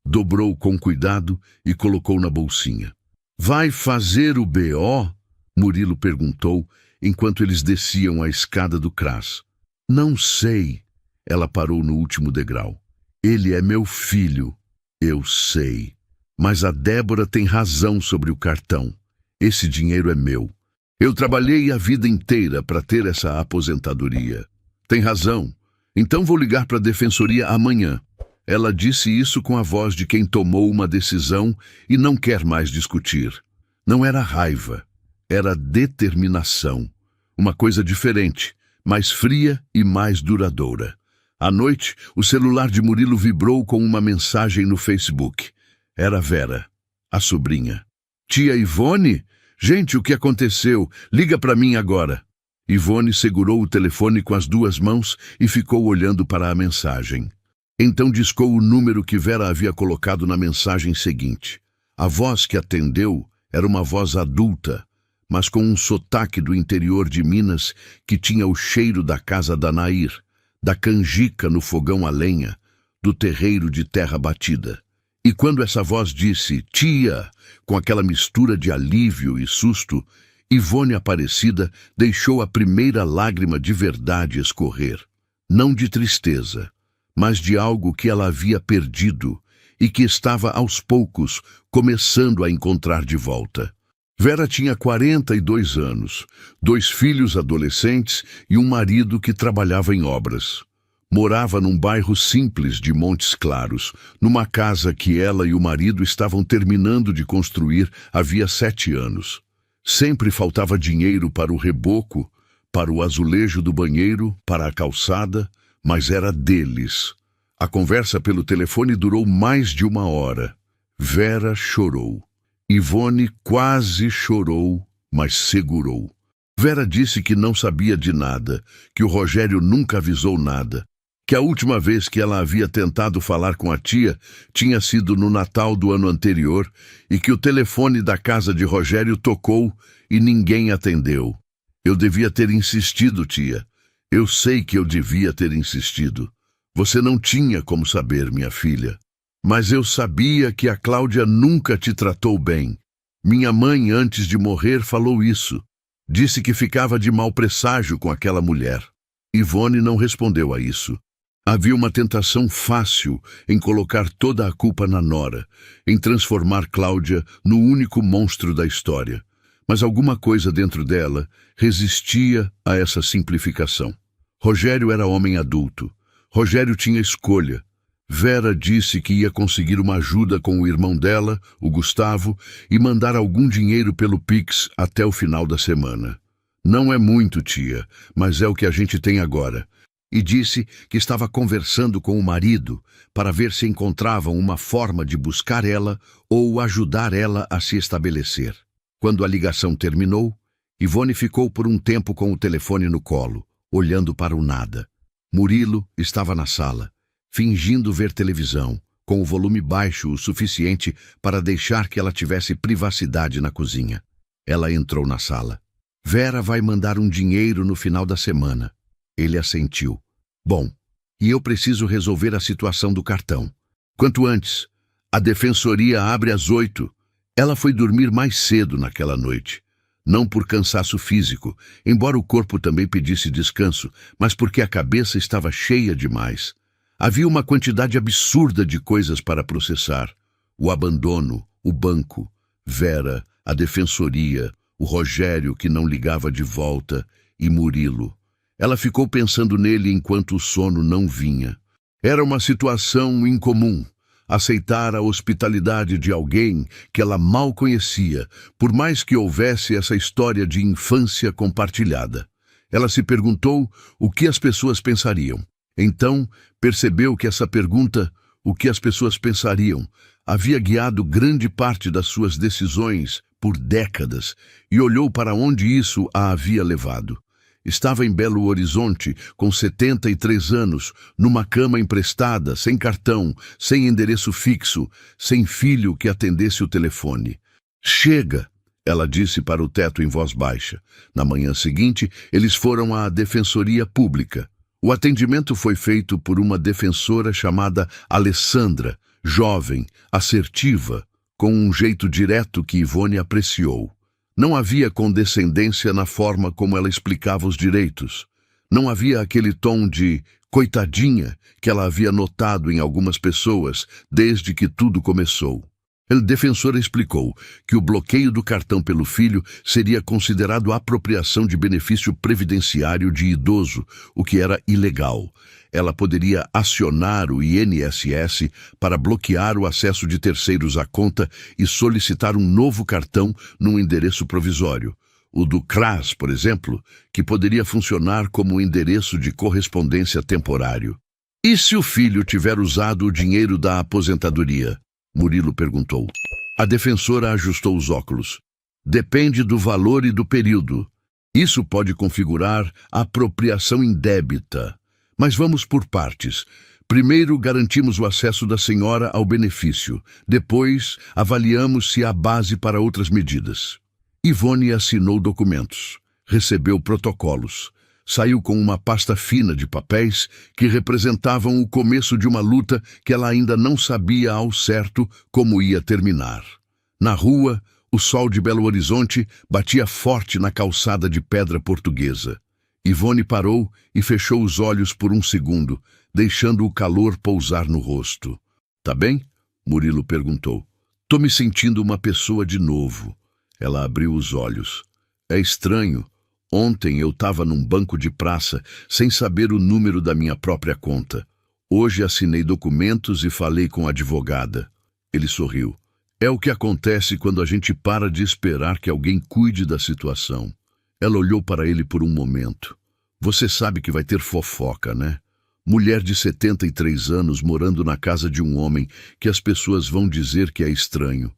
dobrou com cuidado e colocou na bolsinha. Vai fazer o BO? Murilo perguntou, enquanto eles desciam a escada do CRAS. Não sei. Ela parou no último degrau. Ele é meu filho. Eu sei. Mas a Débora tem razão sobre o cartão. Esse dinheiro é meu. Eu trabalhei a vida inteira para ter essa aposentadoria. Tem razão. Então vou ligar para a defensoria amanhã. Ela disse isso com a voz de quem tomou uma decisão e não quer mais discutir. Não era raiva. Era determinação. Uma coisa diferente, mais fria e mais duradoura. À noite, o celular de Murilo vibrou com uma mensagem no Facebook. Era Vera, a sobrinha. Tia Ivone? Gente, o que aconteceu? Liga para mim agora. Ivone segurou o telefone com as duas mãos e ficou olhando para a mensagem. Então discou o número que Vera havia colocado na mensagem seguinte. A voz que atendeu era uma voz adulta, mas com um sotaque do interior de Minas que tinha o cheiro da casa da Nair, da canjica no fogão a lenha, do terreiro de terra batida. E quando essa voz disse "tia", com aquela mistura de alívio e susto, Ivone Aparecida deixou a primeira lágrima de verdade escorrer. Não de tristeza, mas de algo que ela havia perdido e que estava aos poucos começando a encontrar de volta. Vera tinha 42 anos, 2 filhos adolescentes e um marido que trabalhava em obras. Morava num bairro simples de Montes Claros, numa casa que ela e o marido estavam terminando de construir havia 7 anos. Sempre faltava dinheiro para o reboco, para o azulejo do banheiro, para a calçada, mas era deles. A conversa pelo telefone durou mais de 1 hora. Vera chorou. Ivone quase chorou, mas segurou. Vera disse que não sabia de nada, que o Rogério nunca avisou nada, que a última vez que ela havia tentado falar com a tia tinha sido no Natal do ano anterior e que o telefone da casa de Rogério tocou e ninguém atendeu. Eu devia ter insistido, tia. Eu sei que eu devia ter insistido. Você não tinha como saber, minha filha. Mas eu sabia que a Cláudia nunca te tratou bem. Minha mãe, antes de morrer, falou isso. Disse que ficava de mau presságio com aquela mulher. Ivone não respondeu a isso. Havia uma tentação fácil em colocar toda a culpa na nora, em transformar Cláudia no único monstro da história. Mas alguma coisa dentro dela resistia a essa simplificação. Rogério era homem adulto. Rogério tinha escolha. Vera disse que ia conseguir uma ajuda com o irmão dela, o Gustavo, e mandar algum dinheiro pelo Pix até o final da semana. Não é muito, tia, mas é o que a gente tem agora. E disse que estava conversando com o marido para ver se encontravam uma forma de buscar ela ou ajudar ela a se estabelecer. Quando a ligação terminou, Ivone ficou por um tempo com o telefone no colo, olhando para o nada. Murilo estava na sala, fingindo ver televisão, com o volume baixo o suficiente para deixar que ela tivesse privacidade na cozinha. Ela entrou na sala. Vera vai mandar um dinheiro no final da semana. Ele assentiu. Bom, e eu preciso resolver a situação do cartão. Quanto antes. A defensoria abre às 8. Ela foi dormir mais cedo naquela noite. Não por cansaço físico, embora o corpo também pedisse descanso, mas porque a cabeça estava cheia demais. Havia uma quantidade absurda de coisas para processar. O abandono, o banco, Vera, a defensoria, o Rogério que não ligava de volta e Murilo. Ela ficou pensando nele enquanto o sono não vinha. Era uma situação incomum. Aceitar a hospitalidade de alguém que ela mal conhecia, por mais que houvesse essa história de infância compartilhada. Ela se perguntou o que as pessoas pensariam. Então, percebeu que essa pergunta, o que as pessoas pensariam, havia guiado grande parte das suas decisões por décadas e olhou para onde isso a havia levado. Estava em Belo Horizonte, com 73 anos, numa cama emprestada, sem cartão, sem endereço fixo, sem filho que atendesse o telefone. Chega, ela disse para o teto em voz baixa. Na manhã seguinte, eles foram à Defensoria Pública. O atendimento foi feito por uma defensora chamada Alessandra, jovem, assertiva, com um jeito direto que Ivone apreciou. Não havia condescendência na forma como ela explicava os direitos. Não havia aquele tom de coitadinha que ela havia notado em algumas pessoas desde que tudo começou. O defensor explicou que o bloqueio do cartão pelo filho seria considerado apropriação de benefício previdenciário de idoso, o que era ilegal. Ela poderia acionar o INSS para bloquear o acesso de terceiros à conta e solicitar um novo cartão num endereço provisório. O do CRAS, por exemplo, que poderia funcionar como endereço de correspondência temporário. E se o filho tiver usado o dinheiro da aposentadoria? Murilo perguntou. A defensora ajustou os óculos. Depende do valor e do período. Isso pode configurar apropriação indébita. Mas vamos por partes. Primeiro, garantimos o acesso da senhora ao benefício. Depois, avaliamos se há base para outras medidas. Ivone assinou documentos. Recebeu protocolos. Saiu com uma pasta fina de papéis que representavam o começo de uma luta que ela ainda não sabia ao certo como ia terminar. Na rua, o sol de Belo Horizonte batia forte na calçada de pedra portuguesa. Ivone parou e fechou os olhos por um segundo, deixando o calor pousar no rosto. Tá bem? Murilo perguntou. Tô me sentindo uma pessoa de novo. Ela abriu os olhos. É estranho. Ontem eu estava num banco de praça, sem saber o número da minha própria conta. Hoje assinei documentos e falei com a advogada. Ele sorriu. É o que acontece quando a gente para de esperar que alguém cuide da situação. Ela olhou para ele por um momento. Você sabe que vai ter fofoca, né? Mulher de 73 anos morando na casa de um homem que as pessoas vão dizer que é estranho.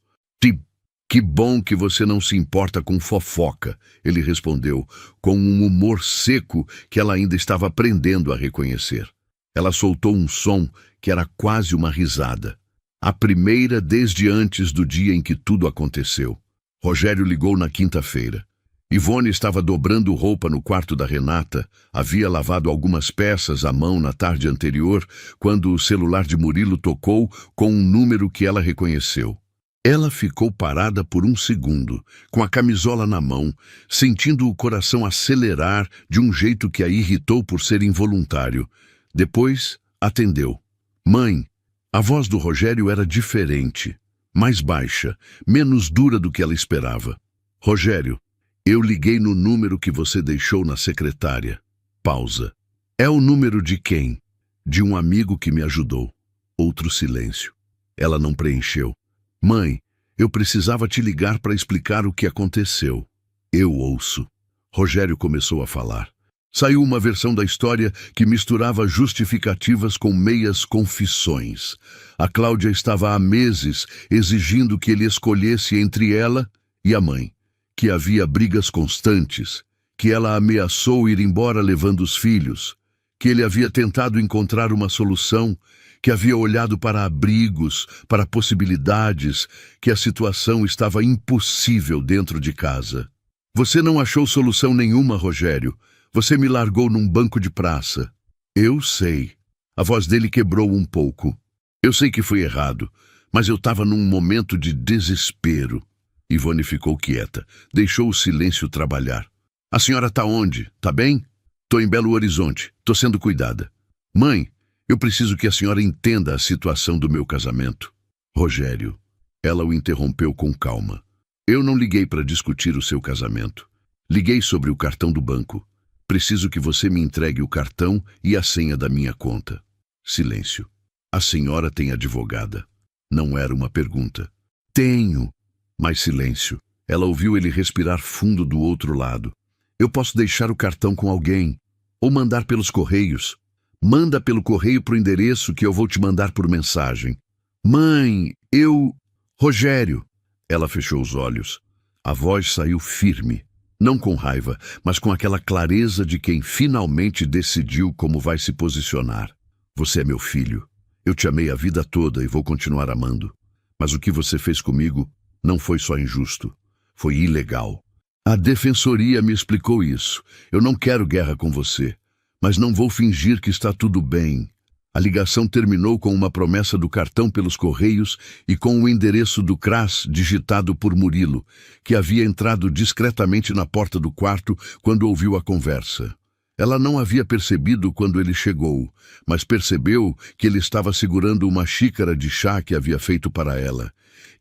Que bom que você não se importa com fofoca, ele respondeu, com um humor seco que ela ainda estava aprendendo a reconhecer. Ela soltou um som que era quase uma risada. A primeira desde antes do dia em que tudo aconteceu. Rogério ligou na quinta-feira. Ivone estava dobrando roupa no quarto da Renata, havia lavado algumas peças à mão na tarde anterior, quando o celular de Murilo tocou com um número que ela reconheceu. Ela ficou parada por um segundo, com a camisola na mão, sentindo o coração acelerar de um jeito que a irritou por ser involuntário. Depois, atendeu. Mãe, a voz do Rogério era diferente, mais baixa, menos dura do que ela esperava. Rogério, eu liguei no número que você deixou na secretária. Pausa. É o número de quem? De um amigo que me ajudou. Outro silêncio. Ela não preencheu. Mãe, eu precisava te ligar para explicar o que aconteceu. Eu ouço. Rogério começou a falar. Saiu uma versão da história que misturava justificativas com meias confissões. A Cláudia estava há meses exigindo que ele escolhesse entre ela e a mãe. Que havia brigas constantes. Que ela ameaçou ir embora levando os filhos. Que ele havia tentado encontrar uma solução, que havia olhado para abrigos, para possibilidades, que a situação estava impossível dentro de casa. Você não achou solução nenhuma, Rogério. Você me largou num banco de praça. Eu sei. A voz dele quebrou um pouco. Eu sei que foi errado, mas eu estava num momento de desespero. Ivone ficou quieta, deixou o silêncio trabalhar. A senhora está onde? Tá bem? Tô em Belo Horizonte. Tô sendo cuidada. Mãe, eu preciso que a senhora entenda a situação do meu casamento. Rogério. Ela o interrompeu com calma. Eu não liguei para discutir o seu casamento. Liguei sobre o cartão do banco. Preciso que você me entregue o cartão e a senha da minha conta. Silêncio. A senhora tem advogada. Não era uma pergunta. Tenho. Mais silêncio. Ela ouviu ele respirar fundo do outro lado. Eu posso deixar o cartão com alguém. Ou mandar pelos correios. Manda pelo correio pro endereço que eu vou te mandar por mensagem. Mãe, eu... Rogério. Ela fechou os olhos. A voz saiu firme. Não com raiva, mas com aquela clareza de quem finalmente decidiu como vai se posicionar. Você é meu filho. Eu te amei a vida toda e vou continuar amando. Mas o que você fez comigo não foi só injusto. Foi ilegal. A defensoria me explicou isso. Eu não quero guerra com você. Mas não vou fingir que está tudo bem. A ligação terminou com uma promessa do cartão pelos correios e com o endereço do CRAS digitado por Murilo, que havia entrado discretamente na porta do quarto quando ouviu a conversa. Ela não havia percebido quando ele chegou, mas percebeu que ele estava segurando uma xícara de chá que havia feito para ela,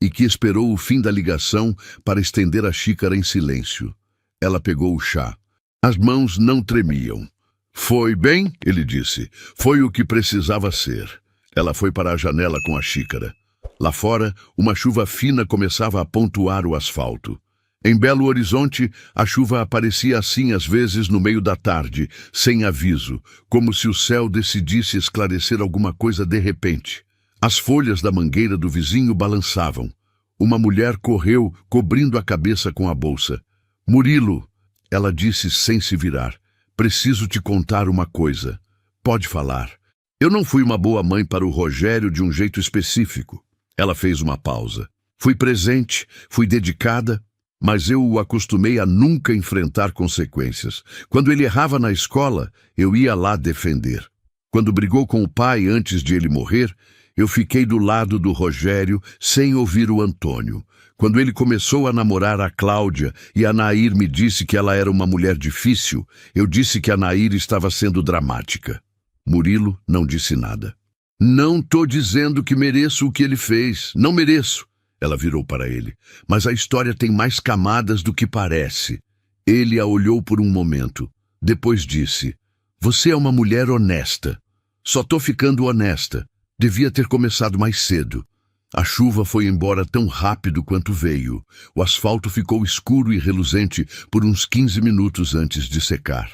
e que esperou o fim da ligação para estender a xícara em silêncio. Ela pegou o chá. As mãos não tremiam. Foi bem, ele disse. Foi o que precisava ser. Ela foi para a janela com a xícara. Lá fora, uma chuva fina começava a pontuar o asfalto. Em Belo Horizonte, a chuva aparecia assim às vezes no meio da tarde, sem aviso, como se o céu decidisse esclarecer alguma coisa de repente. As folhas da mangueira do vizinho balançavam. Uma mulher correu, cobrindo a cabeça com a bolsa. Murilo, ela disse sem se virar. Preciso te contar uma coisa. Pode falar. Eu não fui uma boa mãe para o Rogério de um jeito específico. Ela fez uma pausa. Fui presente, fui dedicada, mas eu o acostumei a nunca enfrentar consequências. Quando ele errava na escola, eu ia lá defender. Quando brigou com o pai antes de ele morrer, eu fiquei do lado do Rogério sem ouvir o Antônio. Quando ele começou a namorar a Cláudia e a Nair me disse que ela era uma mulher difícil, eu disse que a Nair estava sendo dramática. Murilo não disse nada. Não tô dizendo que mereço o que ele fez. Não mereço. Ela virou para ele. Mas a história tem mais camadas do que parece. Ele a olhou por um momento. Depois disse, você é uma mulher honesta. Só tô ficando honesta. Devia ter começado mais cedo. A chuva foi embora tão rápido quanto veio. O asfalto ficou escuro e reluzente por uns 15 minutos antes de secar.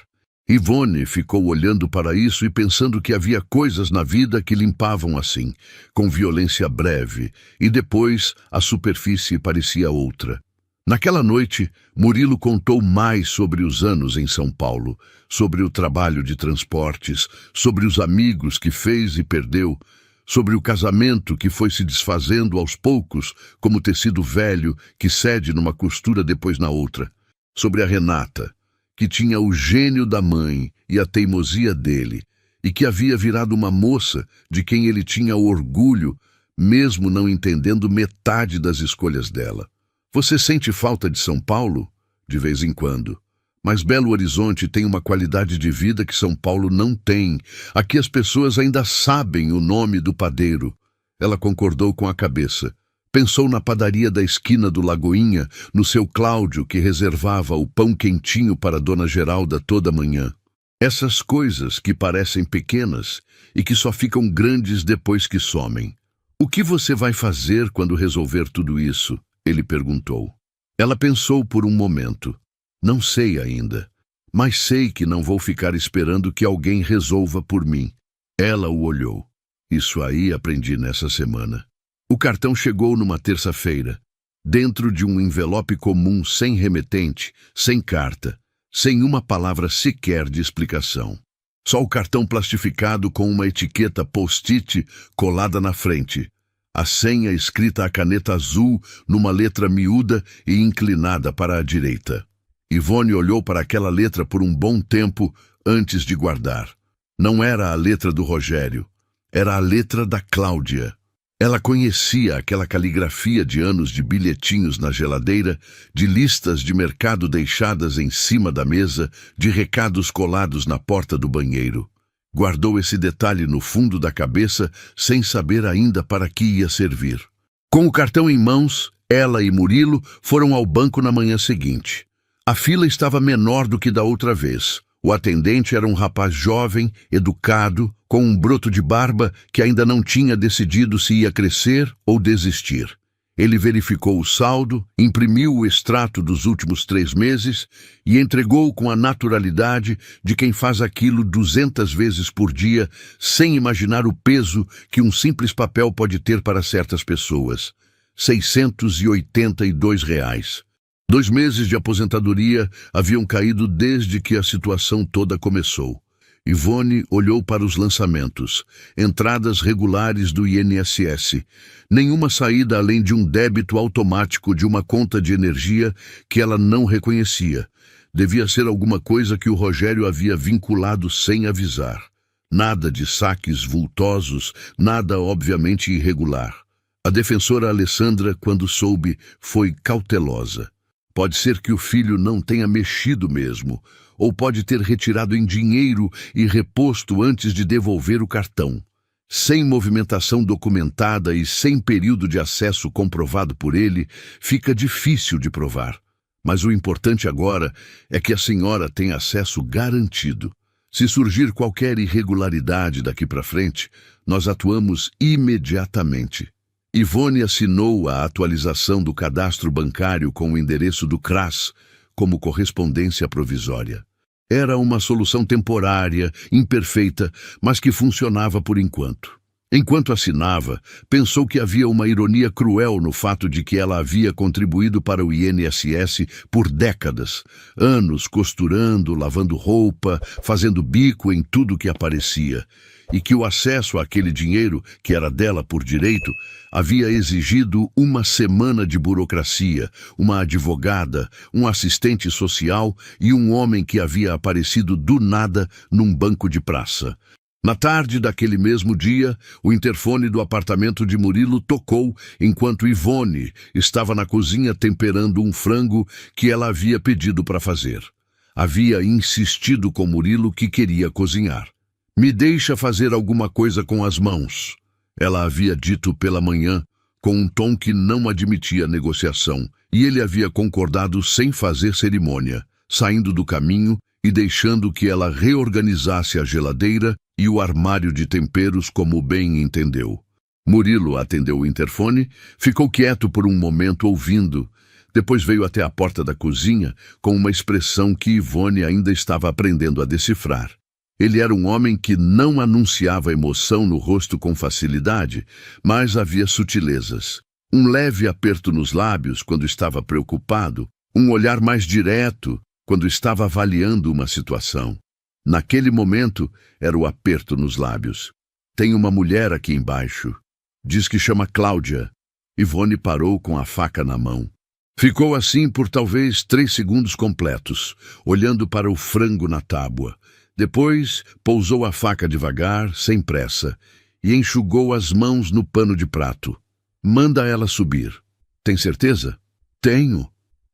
Ivone ficou olhando para isso e pensando que havia coisas na vida que limpavam assim, com violência breve, e depois a superfície parecia outra. Naquela noite, Murilo contou mais sobre os anos em São Paulo, sobre o trabalho de transportes, sobre os amigos que fez e perdeu, sobre o casamento que foi se desfazendo aos poucos, como tecido velho que cede numa costura depois na outra, sobre a Renata, que tinha o gênio da mãe e a teimosia dele, e que havia virado uma moça de quem ele tinha orgulho, mesmo não entendendo metade das escolhas dela. Você sente falta de São Paulo? De vez em quando. Mas Belo Horizonte tem uma qualidade de vida que São Paulo não tem. Aqui as pessoas ainda sabem o nome do padeiro. Ela concordou com a cabeça. Pensou na padaria da esquina do Lagoinha, no seu Cláudio que reservava o pão quentinho para Dona Geralda toda manhã. Essas coisas que parecem pequenas e que só ficam grandes depois que somem. O que você vai fazer quando resolver tudo isso? Ele perguntou. Ela pensou por um momento. Não sei ainda, mas sei que não vou ficar esperando que alguém resolva por mim. Ela o olhou. Isso aí aprendi nessa semana. O cartão chegou numa terça-feira, dentro de um envelope comum sem remetente, sem carta, sem uma palavra sequer de explicação. Só o cartão plastificado com uma etiqueta post-it colada na frente. A senha escrita a caneta azul numa letra miúda e inclinada para a direita. Ivone olhou para aquela letra por um bom tempo antes de guardar. Não era a letra do Rogério, era a letra da Cláudia. Ela conhecia aquela caligrafia de anos de bilhetinhos na geladeira, de listas de mercado deixadas em cima da mesa, de recados colados na porta do banheiro. Guardou esse detalhe no fundo da cabeça, sem saber ainda para que ia servir. Com o cartão em mãos, ela e Murilo foram ao banco na manhã seguinte. A fila estava menor do que da outra vez. O atendente era um rapaz jovem, educado, com um broto de barba que ainda não tinha decidido se ia crescer ou desistir. Ele verificou o saldo, imprimiu o extrato dos últimos 3 meses e entregou com a naturalidade de quem faz aquilo 200 vezes por dia, sem imaginar o peso que um simples papel pode ter para certas pessoas. R$ 682. 2 meses de aposentadoria haviam caído desde que a situação toda começou. Ivone olhou para os lançamentos, entradas regulares do INSS, nenhuma saída além de um débito automático de uma conta de energia que ela não reconhecia. Devia ser alguma coisa que o Rogério havia vinculado sem avisar. Nada de saques vultosos, nada obviamente irregular. A defensora Alessandra, quando soube, foi cautelosa. Pode ser que o filho não tenha mexido mesmo, ou pode ter retirado em dinheiro e reposto antes de devolver o cartão. Sem movimentação documentada e sem período de acesso comprovado por ele, fica difícil de provar. Mas o importante agora é que a senhora tem acesso garantido. Se surgir qualquer irregularidade daqui para frente, nós atuamos imediatamente. Ivone assinou a atualização do cadastro bancário com o endereço do CRAS como correspondência provisória. Era uma solução temporária, imperfeita, mas que funcionava por enquanto. Enquanto assinava, pensou que havia uma ironia cruel no fato de que ela havia contribuído para o INSS por décadas, anos costurando, lavando roupa, fazendo bico em tudo que aparecia, e que o acesso àquele dinheiro, que era dela por direito, havia exigido uma semana de burocracia, uma advogada, um assistente social e um homem que havia aparecido do nada num banco de praça. Na tarde daquele mesmo dia, o interfone do apartamento de Murilo tocou enquanto Ivone estava na cozinha temperando um frango que ela havia pedido para fazer. Havia insistido com Murilo que queria cozinhar. "Me deixa fazer alguma coisa com as mãos", ela havia dito pela manhã, com um tom que não admitia negociação, e ele havia concordado sem fazer cerimônia, saindo do caminho e deixando que ela reorganizasse a geladeira e o armário de temperos como bem entendeu. Murilo atendeu o interfone, ficou quieto por um momento ouvindo. Depois veio até a porta da cozinha com uma expressão que Ivone ainda estava aprendendo a decifrar. Ele era um homem que não anunciava emoção no rosto com facilidade, mas havia sutilezas. Um leve aperto nos lábios quando estava preocupado, um olhar mais direto quando estava avaliando uma situação. Naquele momento, era o aperto nos lábios. "Tem uma mulher aqui embaixo. Diz que chama Cláudia." Ivone parou com a faca na mão. Ficou assim por talvez 3 segundos completos, olhando para o frango na tábua. Depois, pousou a faca devagar, sem pressa, e enxugou as mãos no pano de prato. "Manda ela subir." "Tem certeza?" "Tenho."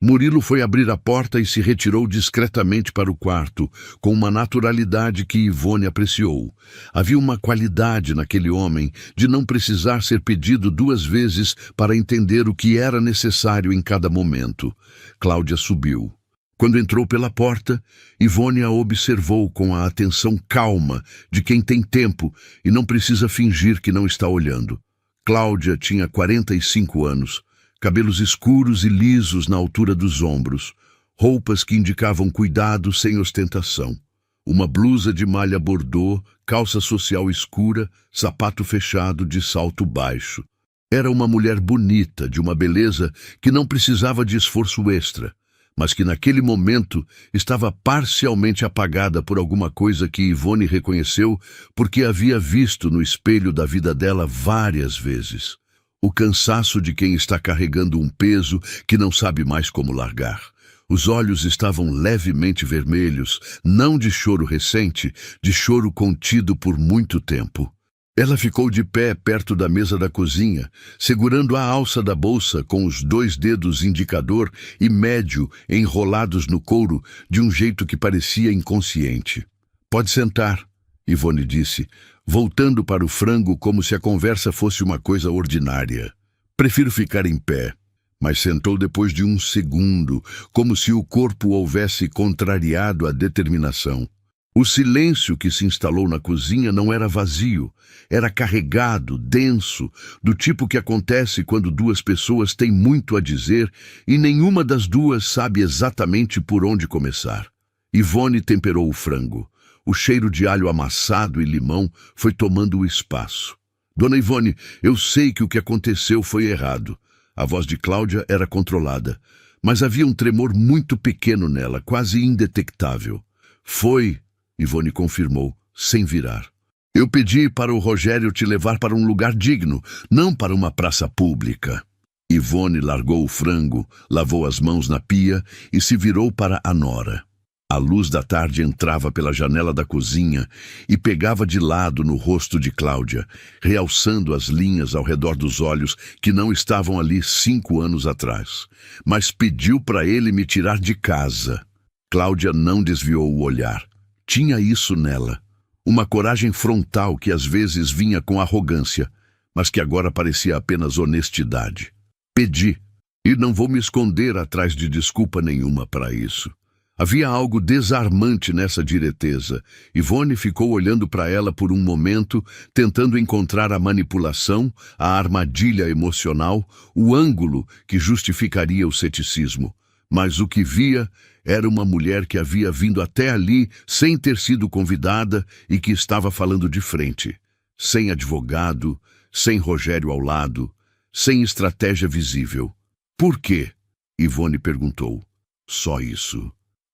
Murilo foi abrir a porta e se retirou discretamente para o quarto, com uma naturalidade que Ivone apreciou. Havia uma qualidade naquele homem de não precisar ser pedido 2 vezes para entender o que era necessário em cada momento. Cláudia subiu. Quando entrou pela porta, Ivone a observou com a atenção calma de quem tem tempo e não precisa fingir que não está olhando. Cláudia tinha 45 anos. Cabelos escuros e lisos na altura dos ombros, roupas que indicavam cuidado sem ostentação. Uma blusa de malha bordô, calça social escura, sapato fechado de salto baixo. Era uma mulher bonita, de uma beleza que não precisava de esforço extra, mas que naquele momento estava parcialmente apagada por alguma coisa que Ivone reconheceu porque havia visto no espelho da vida dela várias vezes. O cansaço de quem está carregando um peso que não sabe mais como largar. Os olhos estavam levemente vermelhos, não de choro recente, de choro contido por muito tempo. Ela ficou de pé perto da mesa da cozinha, segurando a alça da bolsa com os 2 dedos indicador e médio enrolados no couro de um jeito que parecia inconsciente. "Pode sentar", Ivone disse, voltando para o frango como se a conversa fosse uma coisa ordinária. "Prefiro ficar em pé." Mas sentou depois de um segundo, como se o corpo houvesse contrariado a determinação. O silêncio que se instalou na cozinha não era vazio, era carregado, denso, do tipo que acontece quando 2 pessoas têm muito a dizer e nenhuma das 2 sabe exatamente por onde começar. Ivone temperou o frango. O cheiro de alho amassado e limão foi tomando o espaço. "Dona Ivone, eu sei que o que aconteceu foi errado." A voz de Cláudia era controlada, mas havia um tremor muito pequeno nela, quase indetectável. "Foi", Ivone confirmou, sem virar. "Eu pedi para o Rogério te levar para um lugar digno, não para uma praça pública." Ivone largou o frango, lavou as mãos na pia e se virou para a nora. A luz da tarde entrava pela janela da cozinha e pegava de lado no rosto de Cláudia, realçando as linhas ao redor dos olhos que não estavam ali 5 anos atrás. Mas pediu para ele me tirar de casa. Cláudia não desviou o olhar. Tinha isso nela. Uma coragem frontal que às vezes vinha com arrogância, mas que agora parecia apenas honestidade. Pedi, e não vou me esconder atrás de desculpa nenhuma para isso. Havia algo desarmante nessa direteza. Ivone ficou olhando para ela por um momento, tentando encontrar a manipulação, a armadilha emocional, o ângulo que justificaria o ceticismo. Mas o que via era uma mulher que havia vindo até ali sem ter sido convidada e que estava falando de frente. Sem advogado, sem Rogério ao lado, sem estratégia visível. Por quê? Ivone perguntou. Só isso.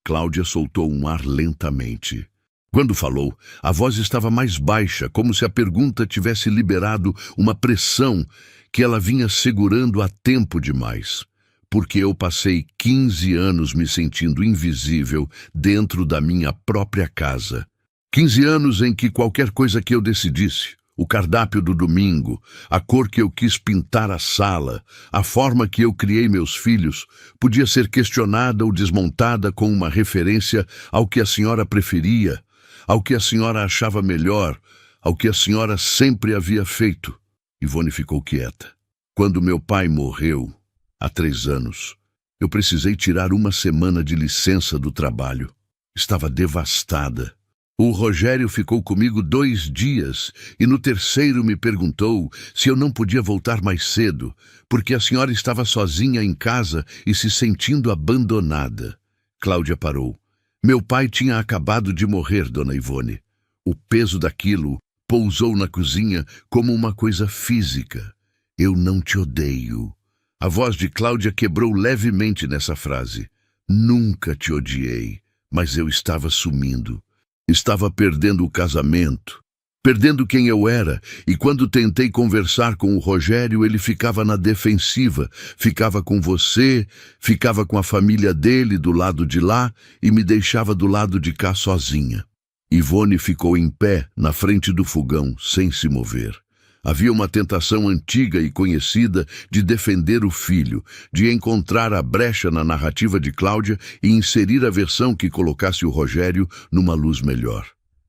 Cláudia soltou um ar lentamente. Quando falou, a voz estava mais baixa, como se a pergunta tivesse liberado uma pressão que ela vinha segurando há tempo demais. Porque eu passei 15 anos me sentindo invisível dentro da minha própria casa. 15 anos em que qualquer coisa que eu decidisse, o cardápio do domingo, a cor que eu quis pintar a sala, a forma que eu criei meus filhos, podia ser questionada ou desmontada com uma referência ao que a senhora preferia, ao que a senhora achava melhor, ao que a senhora sempre havia feito. Ivone ficou quieta. Quando meu pai morreu, há 3 anos, eu precisei tirar uma semana de licença do trabalho. Estava devastada. O Rogério ficou comigo 2 dias e no terceiro me perguntou se eu não podia voltar mais cedo, porque a senhora estava sozinha em casa e se sentindo abandonada. Cláudia parou. Meu pai tinha acabado de morrer, dona Ivone. O peso daquilo pousou na cozinha como uma coisa física. Eu não te odeio. A voz de Cláudia quebrou levemente nessa frase. Nunca te odiei, mas eu estava sumindo. Estava perdendo o casamento, perdendo quem eu era, e quando tentei conversar com o Rogério, ele ficava na defensiva, ficava com você, ficava com a família dele do lado de lá e me deixava do lado de cá sozinha. Ivone ficou em pé, na frente do fogão, sem se mover. Havia uma tentação antiga e conhecida de defender o filho, de encontrar a brecha na narrativa de Cláudia e inserir a versão que colocasse o Rogério numa luz melhor.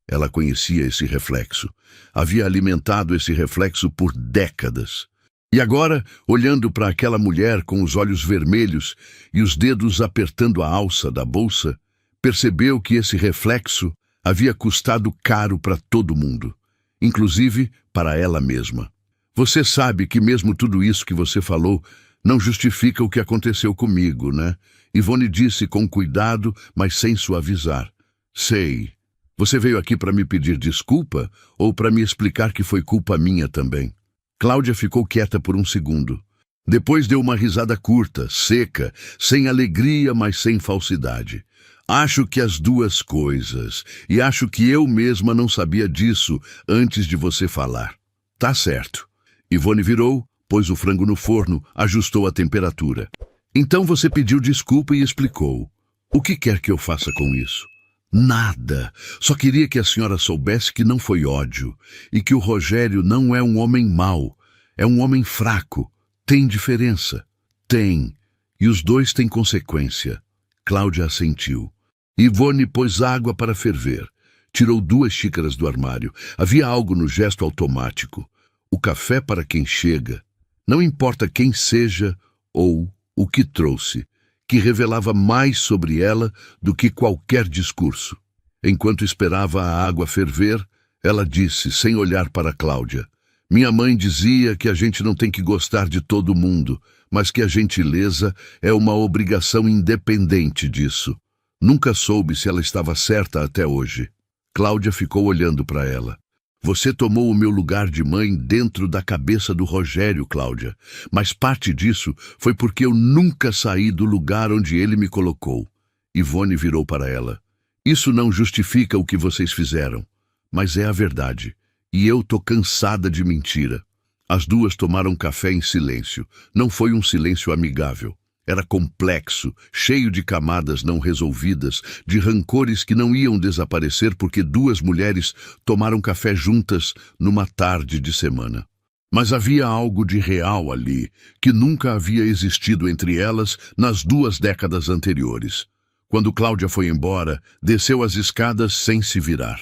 Ela conhecia esse reflexo. Havia alimentado esse reflexo por décadas. E agora, olhando para aquela mulher com os olhos vermelhos e os dedos apertando a alça da bolsa, percebeu que esse reflexo havia custado caro para todo mundo. Inclusive para ela mesma. Você sabe que mesmo tudo isso que você falou não justifica o que aconteceu comigo, né? Ivone disse com cuidado, mas sem suavizar. Sei. Você veio aqui para me pedir desculpa ou para me explicar que foi culpa minha também? Cláudia ficou quieta por um segundo. Depois deu uma risada curta, seca, sem alegria, mas sem falsidade. Acho que as duas coisas, e acho que eu mesma não sabia disso antes de você falar. Tá certo. Ivone virou, pôs o frango no forno, ajustou a temperatura. Então você pediu desculpa e explicou. O que quer que eu faça com isso? Nada. Só queria que a senhora soubesse que não foi ódio, e que o Rogério não é um homem mau, é um homem fraco. Tem diferença. Tem. E os dois têm consequência. Cláudia assentiu. Ivone pôs água para ferver. Tirou 2 xícaras do armário. Havia algo no gesto automático. O café para quem chega, não importa quem seja ou o que trouxe, que revelava mais sobre ela do que qualquer discurso. Enquanto esperava a água ferver, ela disse, sem olhar para Cláudia, minha mãe dizia que a gente não tem que gostar de todo mundo, mas que a gentileza é uma obrigação independente disso. Nunca soube se ela estava certa até hoje. Cláudia ficou olhando para ela. Você tomou o meu lugar de mãe dentro da cabeça do Rogério, Cláudia, mas parte disso foi porque eu nunca saí do lugar onde ele me colocou. Ivone virou para ela. Isso não justifica o que vocês fizeram, mas é a verdade, e eu tô cansada de mentira. As duas tomaram café em silêncio. Não foi um silêncio amigável. Era complexo, cheio de camadas não resolvidas, de rancores que não iam desaparecer porque duas mulheres tomaram café juntas numa tarde de semana. Mas havia algo de real ali, que nunca havia existido entre elas nas 2 décadas anteriores. Quando Cláudia foi embora, desceu as escadas sem se virar.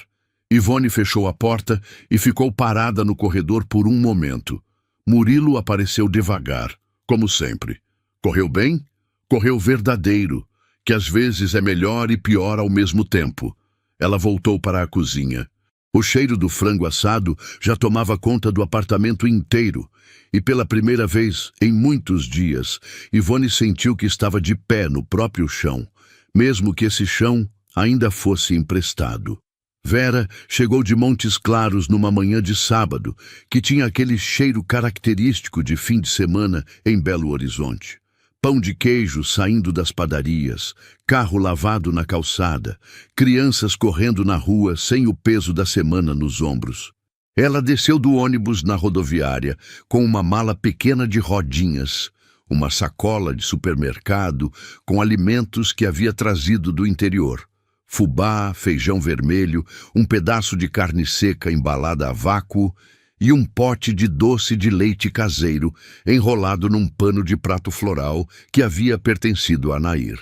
Ivone fechou a porta e ficou parada no corredor por um momento. Murilo apareceu devagar, como sempre. Correu bem? Correu verdadeiro, que às vezes é melhor e pior ao mesmo tempo. Ela voltou para a cozinha. O cheiro do frango assado já tomava conta do apartamento inteiro, e pela primeira vez em muitos dias, Ivone sentiu que estava de pé no próprio chão, mesmo que esse chão ainda fosse emprestado. Vera chegou de Montes Claros numa manhã de sábado, que tinha aquele cheiro característico de fim de semana em Belo Horizonte. Pão de queijo saindo das padarias, carro lavado na calçada, crianças correndo na rua sem o peso da semana nos ombros. Ela desceu do ônibus na rodoviária com uma mala pequena de rodinhas, uma sacola de supermercado com alimentos que havia trazido do interior. Fubá, feijão vermelho, um pedaço de carne seca embalada a vácuo e um pote de doce de leite caseiro enrolado num pano de prato floral que havia pertencido a Nair.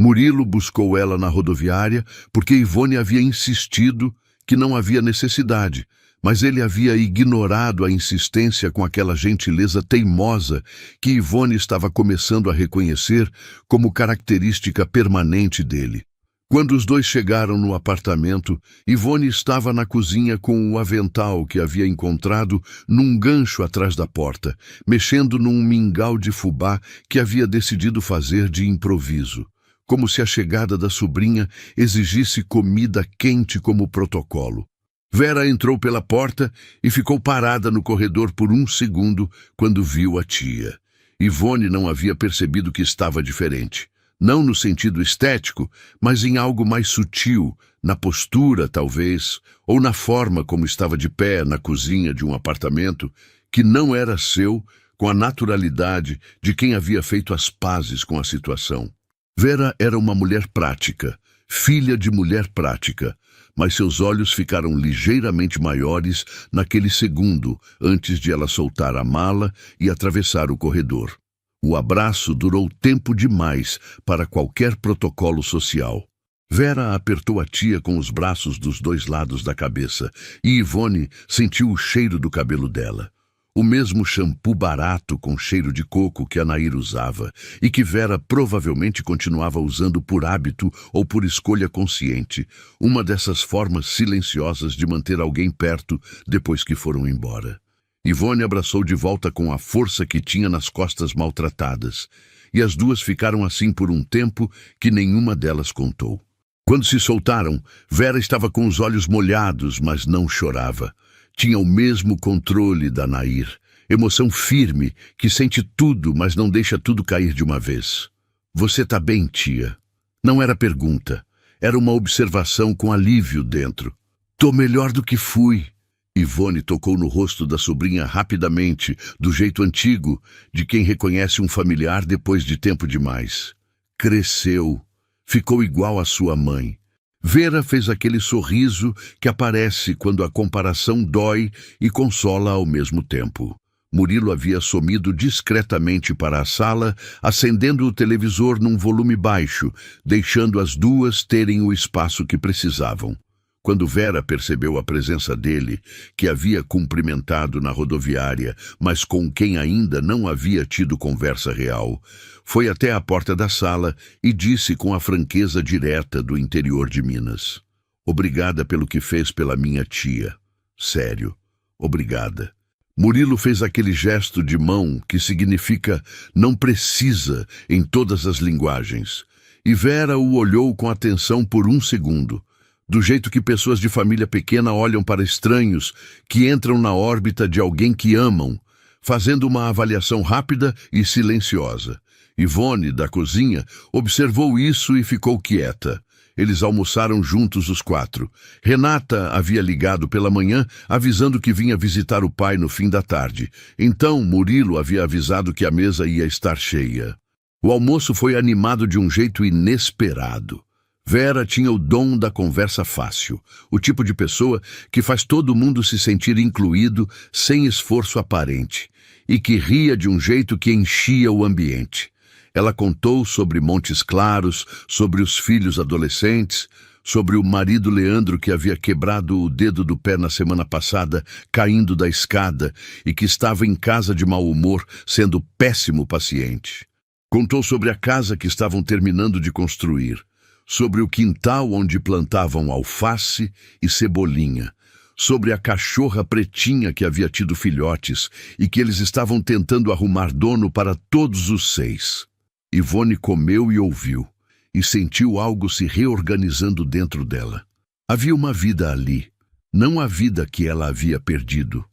Murilo buscou ela na rodoviária porque Ivone havia insistido que não havia necessidade, mas ele havia ignorado a insistência com aquela gentileza teimosa que Ivone estava começando a reconhecer como característica permanente dele. Quando os dois chegaram no apartamento, Ivone estava na cozinha com o avental que havia encontrado num gancho atrás da porta, mexendo num mingau de fubá que havia decidido fazer de improviso, como se a chegada da sobrinha exigisse comida quente como protocolo. Vera entrou pela porta e ficou parada no corredor por um segundo quando viu a tia. Ivone não havia percebido que estava diferente. Não no sentido estético, mas em algo mais sutil, na postura, talvez, ou na forma como estava de pé na cozinha de um apartamento que não era seu, com a naturalidade de quem havia feito as pazes com a situação. Vera era uma mulher prática, filha de mulher prática, mas seus olhos ficaram ligeiramente maiores naquele segundo antes de ela soltar a mala e atravessar o corredor. O abraço durou tempo demais para qualquer protocolo social. Vera apertou a tia com os braços dos 2 lados da cabeça e Ivone sentiu o cheiro do cabelo dela. O mesmo shampoo barato com cheiro de coco que a Nair usava e que Vera provavelmente continuava usando por hábito ou por escolha consciente, uma dessas formas silenciosas de manter alguém perto depois que foram embora. Ivone abraçou de volta com a força que tinha nas costas maltratadas, e as duas ficaram assim por um tempo que nenhuma delas contou. Quando se soltaram, Vera estava com os olhos molhados, mas não chorava. Tinha o mesmo controle da Nair, emoção firme, que sente tudo, mas não deixa tudo cair de uma vez. Você tá bem, tia? Não era pergunta, era uma observação com alívio dentro. Tô melhor do que fui. Ivone tocou no rosto da sobrinha rapidamente, do jeito antigo, de quem reconhece um familiar depois de tempo demais. Cresceu, ficou igual à sua mãe. Vera fez aquele sorriso que aparece quando a comparação dói e consola ao mesmo tempo. Murilo havia sumido discretamente para a sala, acendendo o televisor num volume baixo, deixando as duas terem o espaço que precisavam. Quando Vera percebeu a presença dele, que havia cumprimentado na rodoviária, mas com quem ainda não havia tido conversa real, foi até a porta da sala e disse com a franqueza direta do interior de Minas: "Obrigada pelo que fez pela minha tia. Sério, obrigada." Murilo fez aquele gesto de mão que significa "não precisa" em todas as linguagens, e Vera o olhou com atenção por um segundo. Do jeito que pessoas de família pequena olham para estranhos que entram na órbita de alguém que amam, fazendo uma avaliação rápida e silenciosa. Ivone, da cozinha, observou isso e ficou quieta. Eles almoçaram juntos os 4. Renata havia ligado pela manhã, avisando que vinha visitar o pai no fim da tarde. Então, Murilo havia avisado que a mesa ia estar cheia. O almoço foi animado de um jeito inesperado. Vera tinha o dom da conversa fácil, o tipo de pessoa que faz todo mundo se sentir incluído sem esforço aparente, e que ria de um jeito que enchia o ambiente. Ela contou sobre Montes Claros, sobre os filhos adolescentes, sobre o marido Leandro que havia quebrado o dedo do pé na semana passada, caindo da escada, e que estava em casa de mau humor, sendo péssimo paciente. Contou sobre a casa que estavam terminando de construir, sobre o quintal onde plantavam alface e cebolinha, sobre a cachorra pretinha que havia tido filhotes e que eles estavam tentando arrumar dono para todos os 6. Ivone comeu e ouviu, e sentiu algo se reorganizando dentro dela. Havia uma vida ali, não a vida que ela havia perdido,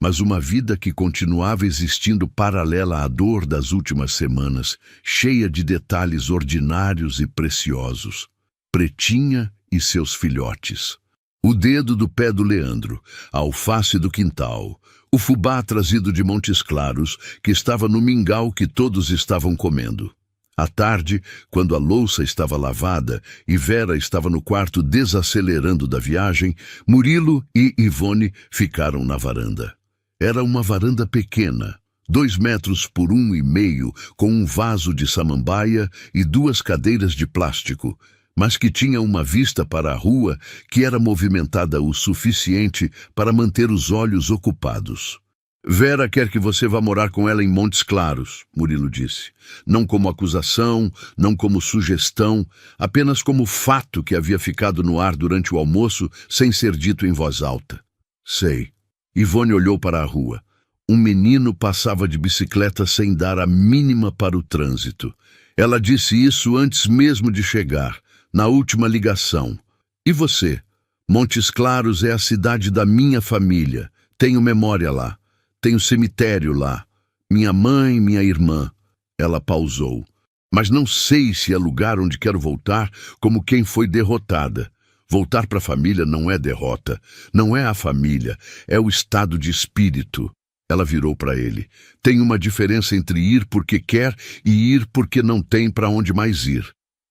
mas uma vida que continuava existindo paralela à dor das últimas semanas, cheia de detalhes ordinários e preciosos. Pretinha e seus filhotes. O dedo do pé do Leandro, a alface do quintal, o fubá trazido de Montes Claros, que estava no mingau que todos estavam comendo. À tarde, quando a louça estava lavada e Vera estava no quarto desacelerando da viagem, Murilo e Ivone ficaram na varanda. Era uma varanda pequena, 2 metros por 1,5, com um vaso de samambaia e 2 cadeiras de plástico, mas que tinha uma vista para a rua que era movimentada o suficiente para manter os olhos ocupados. Vera quer que você vá morar com ela em Montes Claros, Murilo disse. Não como acusação, não como sugestão, apenas como fato que havia ficado no ar durante o almoço sem ser dito em voz alta. Sei. Ivone olhou para a rua. Um menino passava de bicicleta sem dar a mínima para o trânsito. Ela disse isso antes mesmo de chegar, na última ligação. E você? Montes Claros é a cidade da minha família. Tenho memória lá. Tenho cemitério lá. Minha mãe, minha irmã. Ela pausou. Mas não sei se é lugar onde quero voltar como quem foi derrotada. Voltar para a família não é derrota, não é a família, é o estado de espírito. Ela virou para ele. Tem uma diferença entre ir porque quer e ir porque não tem para onde mais ir.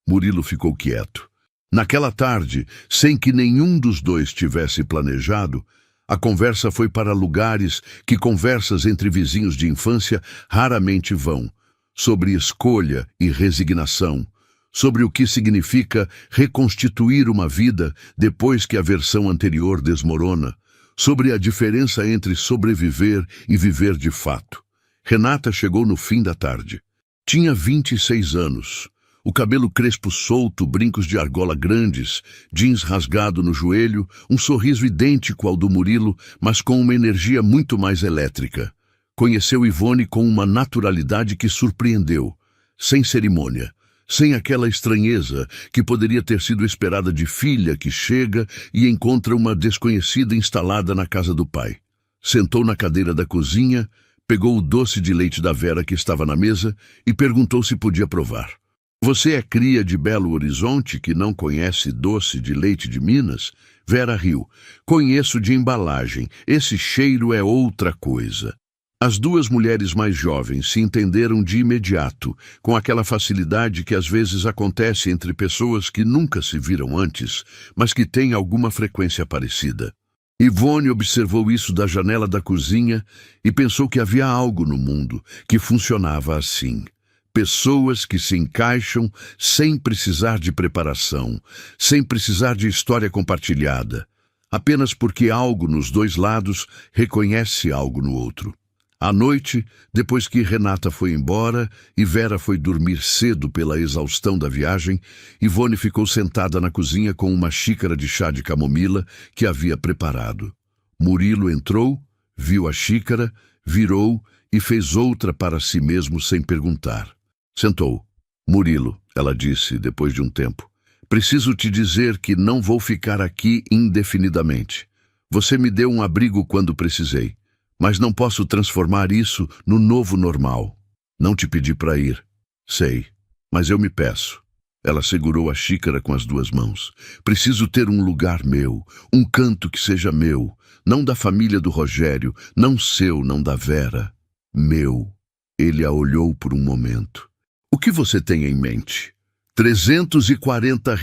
Murilo ficou quieto. Naquela tarde, sem que nenhum dos dois tivesse planejado, a conversa foi para lugares que conversas entre vizinhos de infância raramente vão, sobre escolha e resignação, sobre o que significa reconstituir uma vida depois que a versão anterior desmorona, sobre a diferença entre sobreviver e viver de fato. Renata chegou no fim da tarde. Tinha 26 anos. O cabelo crespo solto, brincos de argola grandes, jeans rasgado no joelho, um sorriso idêntico ao do Murilo, mas com uma energia muito mais elétrica. Conheceu Ivone com uma naturalidade que surpreendeu, sem cerimônia. Sem aquela estranheza que poderia ter sido esperada de filha que chega e encontra uma desconhecida instalada na casa do pai. Sentou na cadeira da cozinha, pegou o doce de leite da Vera que estava na mesa e perguntou se podia provar. Você é cria de Belo Horizonte que não conhece doce de leite de Minas? Vera riu. Conheço de embalagem. Esse cheiro é outra coisa. As 2 mulheres mais jovens se entenderam de imediato, com aquela facilidade que às vezes acontece entre pessoas que nunca se viram antes, mas que têm alguma frequência parecida. Ivone observou isso da janela da cozinha e pensou que havia algo no mundo que funcionava assim. Pessoas que se encaixam sem precisar de preparação, sem precisar de história compartilhada, apenas porque algo nos 2 lados reconhece algo no outro. À noite, depois que Renata foi embora e Vera foi dormir cedo pela exaustão da viagem, Ivone ficou sentada na cozinha com uma xícara de chá de camomila que havia preparado. Murilo entrou, viu a xícara, virou e fez outra para si mesmo sem perguntar. Sentou. Murilo, ela disse depois de um tempo, preciso te dizer que não vou ficar aqui indefinidamente. Você me deu um abrigo quando precisei. Mas não posso transformar isso no novo normal. Não te pedi para ir. Sei, mas eu me peço. Ela segurou a xícara com as 2 mãos. Preciso ter um lugar meu, um canto que seja meu, não da família do Rogério, não seu, não da Vera. Meu. Ele a olhou por um momento. O que você tem em mente? R$ 340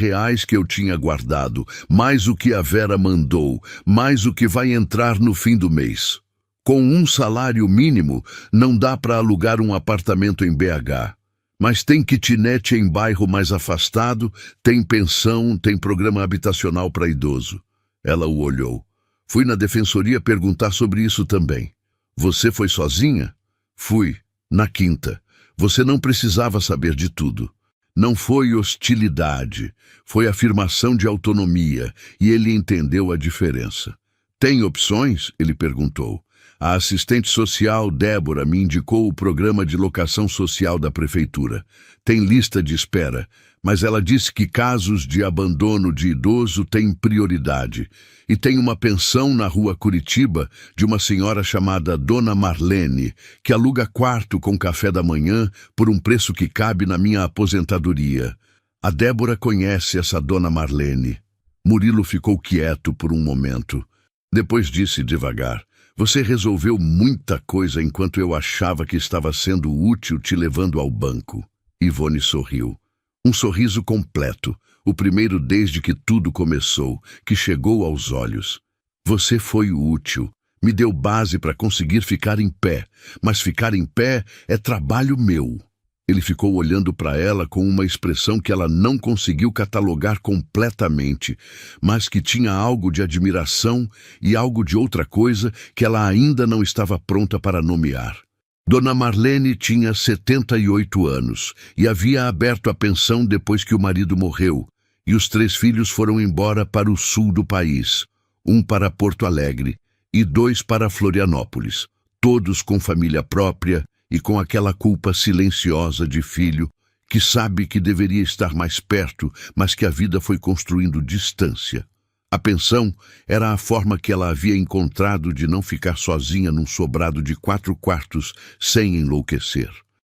que eu tinha guardado, mais o que a Vera mandou, mais o que vai entrar no fim do mês. Com um salário mínimo, não dá para alugar um apartamento em BH. Mas tem kitnet em bairro mais afastado, tem pensão, tem programa habitacional para idoso. Ela o olhou. Fui na defensoria perguntar sobre isso também. Você foi sozinha? Fui, na quinta. Você não precisava saber de tudo. Não foi hostilidade, foi afirmação de autonomia, e ele entendeu a diferença. Tem opções? Ele perguntou. A assistente social, Débora, me indicou o programa de locação social da prefeitura. Tem lista de espera, mas ela disse que casos de abandono de idoso têm prioridade. E tem uma pensão na rua Curitiba de uma senhora chamada Dona Marlene, que aluga quarto com café da manhã por um preço que cabe na minha aposentadoria. A Débora conhece essa Dona Marlene. Murilo ficou quieto por um momento. Depois disse devagar: você resolveu muita coisa enquanto eu achava que estava sendo útil te levando ao banco. Ivone sorriu. Um sorriso completo, o primeiro desde que tudo começou, que chegou aos olhos. Você foi útil, me deu base para conseguir ficar em pé, mas ficar em pé é trabalho meu. Ele ficou olhando para ela com uma expressão que ela não conseguiu catalogar completamente, mas que tinha algo de admiração e algo de outra coisa que ela ainda não estava pronta para nomear. Dona Marlene tinha 78 anos e havia aberto a pensão depois que o marido morreu, e os 3 filhos foram embora para o sul do país, um para Porto Alegre e 2 para Florianópolis, todos com família própria e com aquela culpa silenciosa de filho que sabe que deveria estar mais perto, mas que a vida foi construindo distância. A pensão era a forma que ela havia encontrado de não ficar sozinha num sobrado de 4 quartos sem enlouquecer.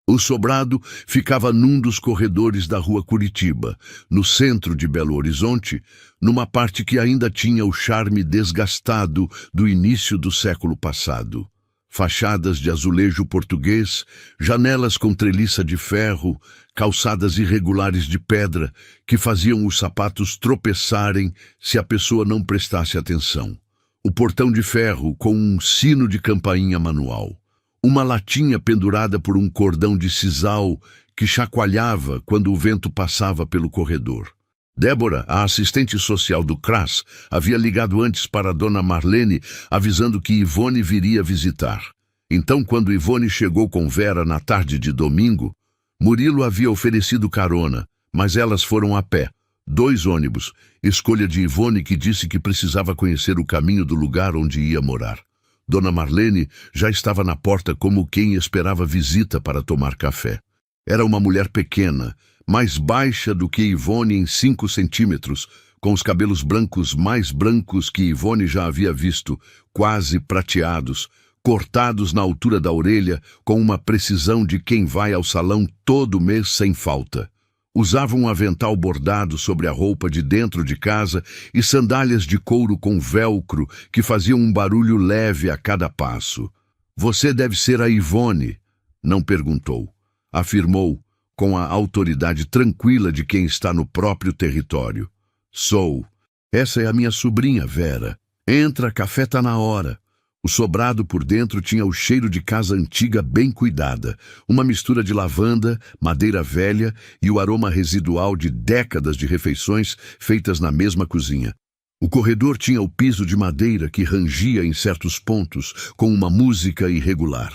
O sobrado ficava num dos corredores da rua Curitiba, no centro de Belo Horizonte, numa parte que ainda tinha o charme desgastado do início do século passado. Fachadas de azulejo português, janelas com treliça de ferro, calçadas irregulares de pedra que faziam os sapatos tropeçarem se a pessoa não prestasse atenção. O portão de ferro com um sino de campainha manual. Uma latinha pendurada por um cordão de sisal que chacoalhava quando o vento passava pelo corredor. Débora, a assistente social do CRAS, havia ligado antes para a Dona Marlene, avisando que Ivone viria visitar. Então, quando Ivone chegou com Vera na tarde de domingo, Murilo havia oferecido carona, mas elas foram a pé. 2 ônibus, escolha de Ivone, que disse que precisava conhecer o caminho do lugar onde ia morar. Dona Marlene já estava na porta como quem esperava visita para tomar café. Era uma mulher pequena, mais baixa do que Ivone em 5 centímetros, com os cabelos brancos mais brancos que Ivone já havia visto, quase prateados, cortados na altura da orelha com uma precisão de quem vai ao salão todo mês sem falta. Usava um avental bordado sobre a roupa de dentro de casa e sandálias de couro com velcro que faziam um barulho leve a cada passo. Você deve ser a Ivone, não perguntou. Afirmou, com a autoridade tranquila de quem está no próprio território. Sou. Essa é a minha sobrinha, Vera. Entra, café tá na hora. O sobrado por dentro tinha o cheiro de casa antiga bem cuidada, uma mistura de lavanda, madeira velha e o aroma residual de décadas de refeições feitas na mesma cozinha. O corredor tinha o piso de madeira que rangia em certos pontos, com uma música irregular.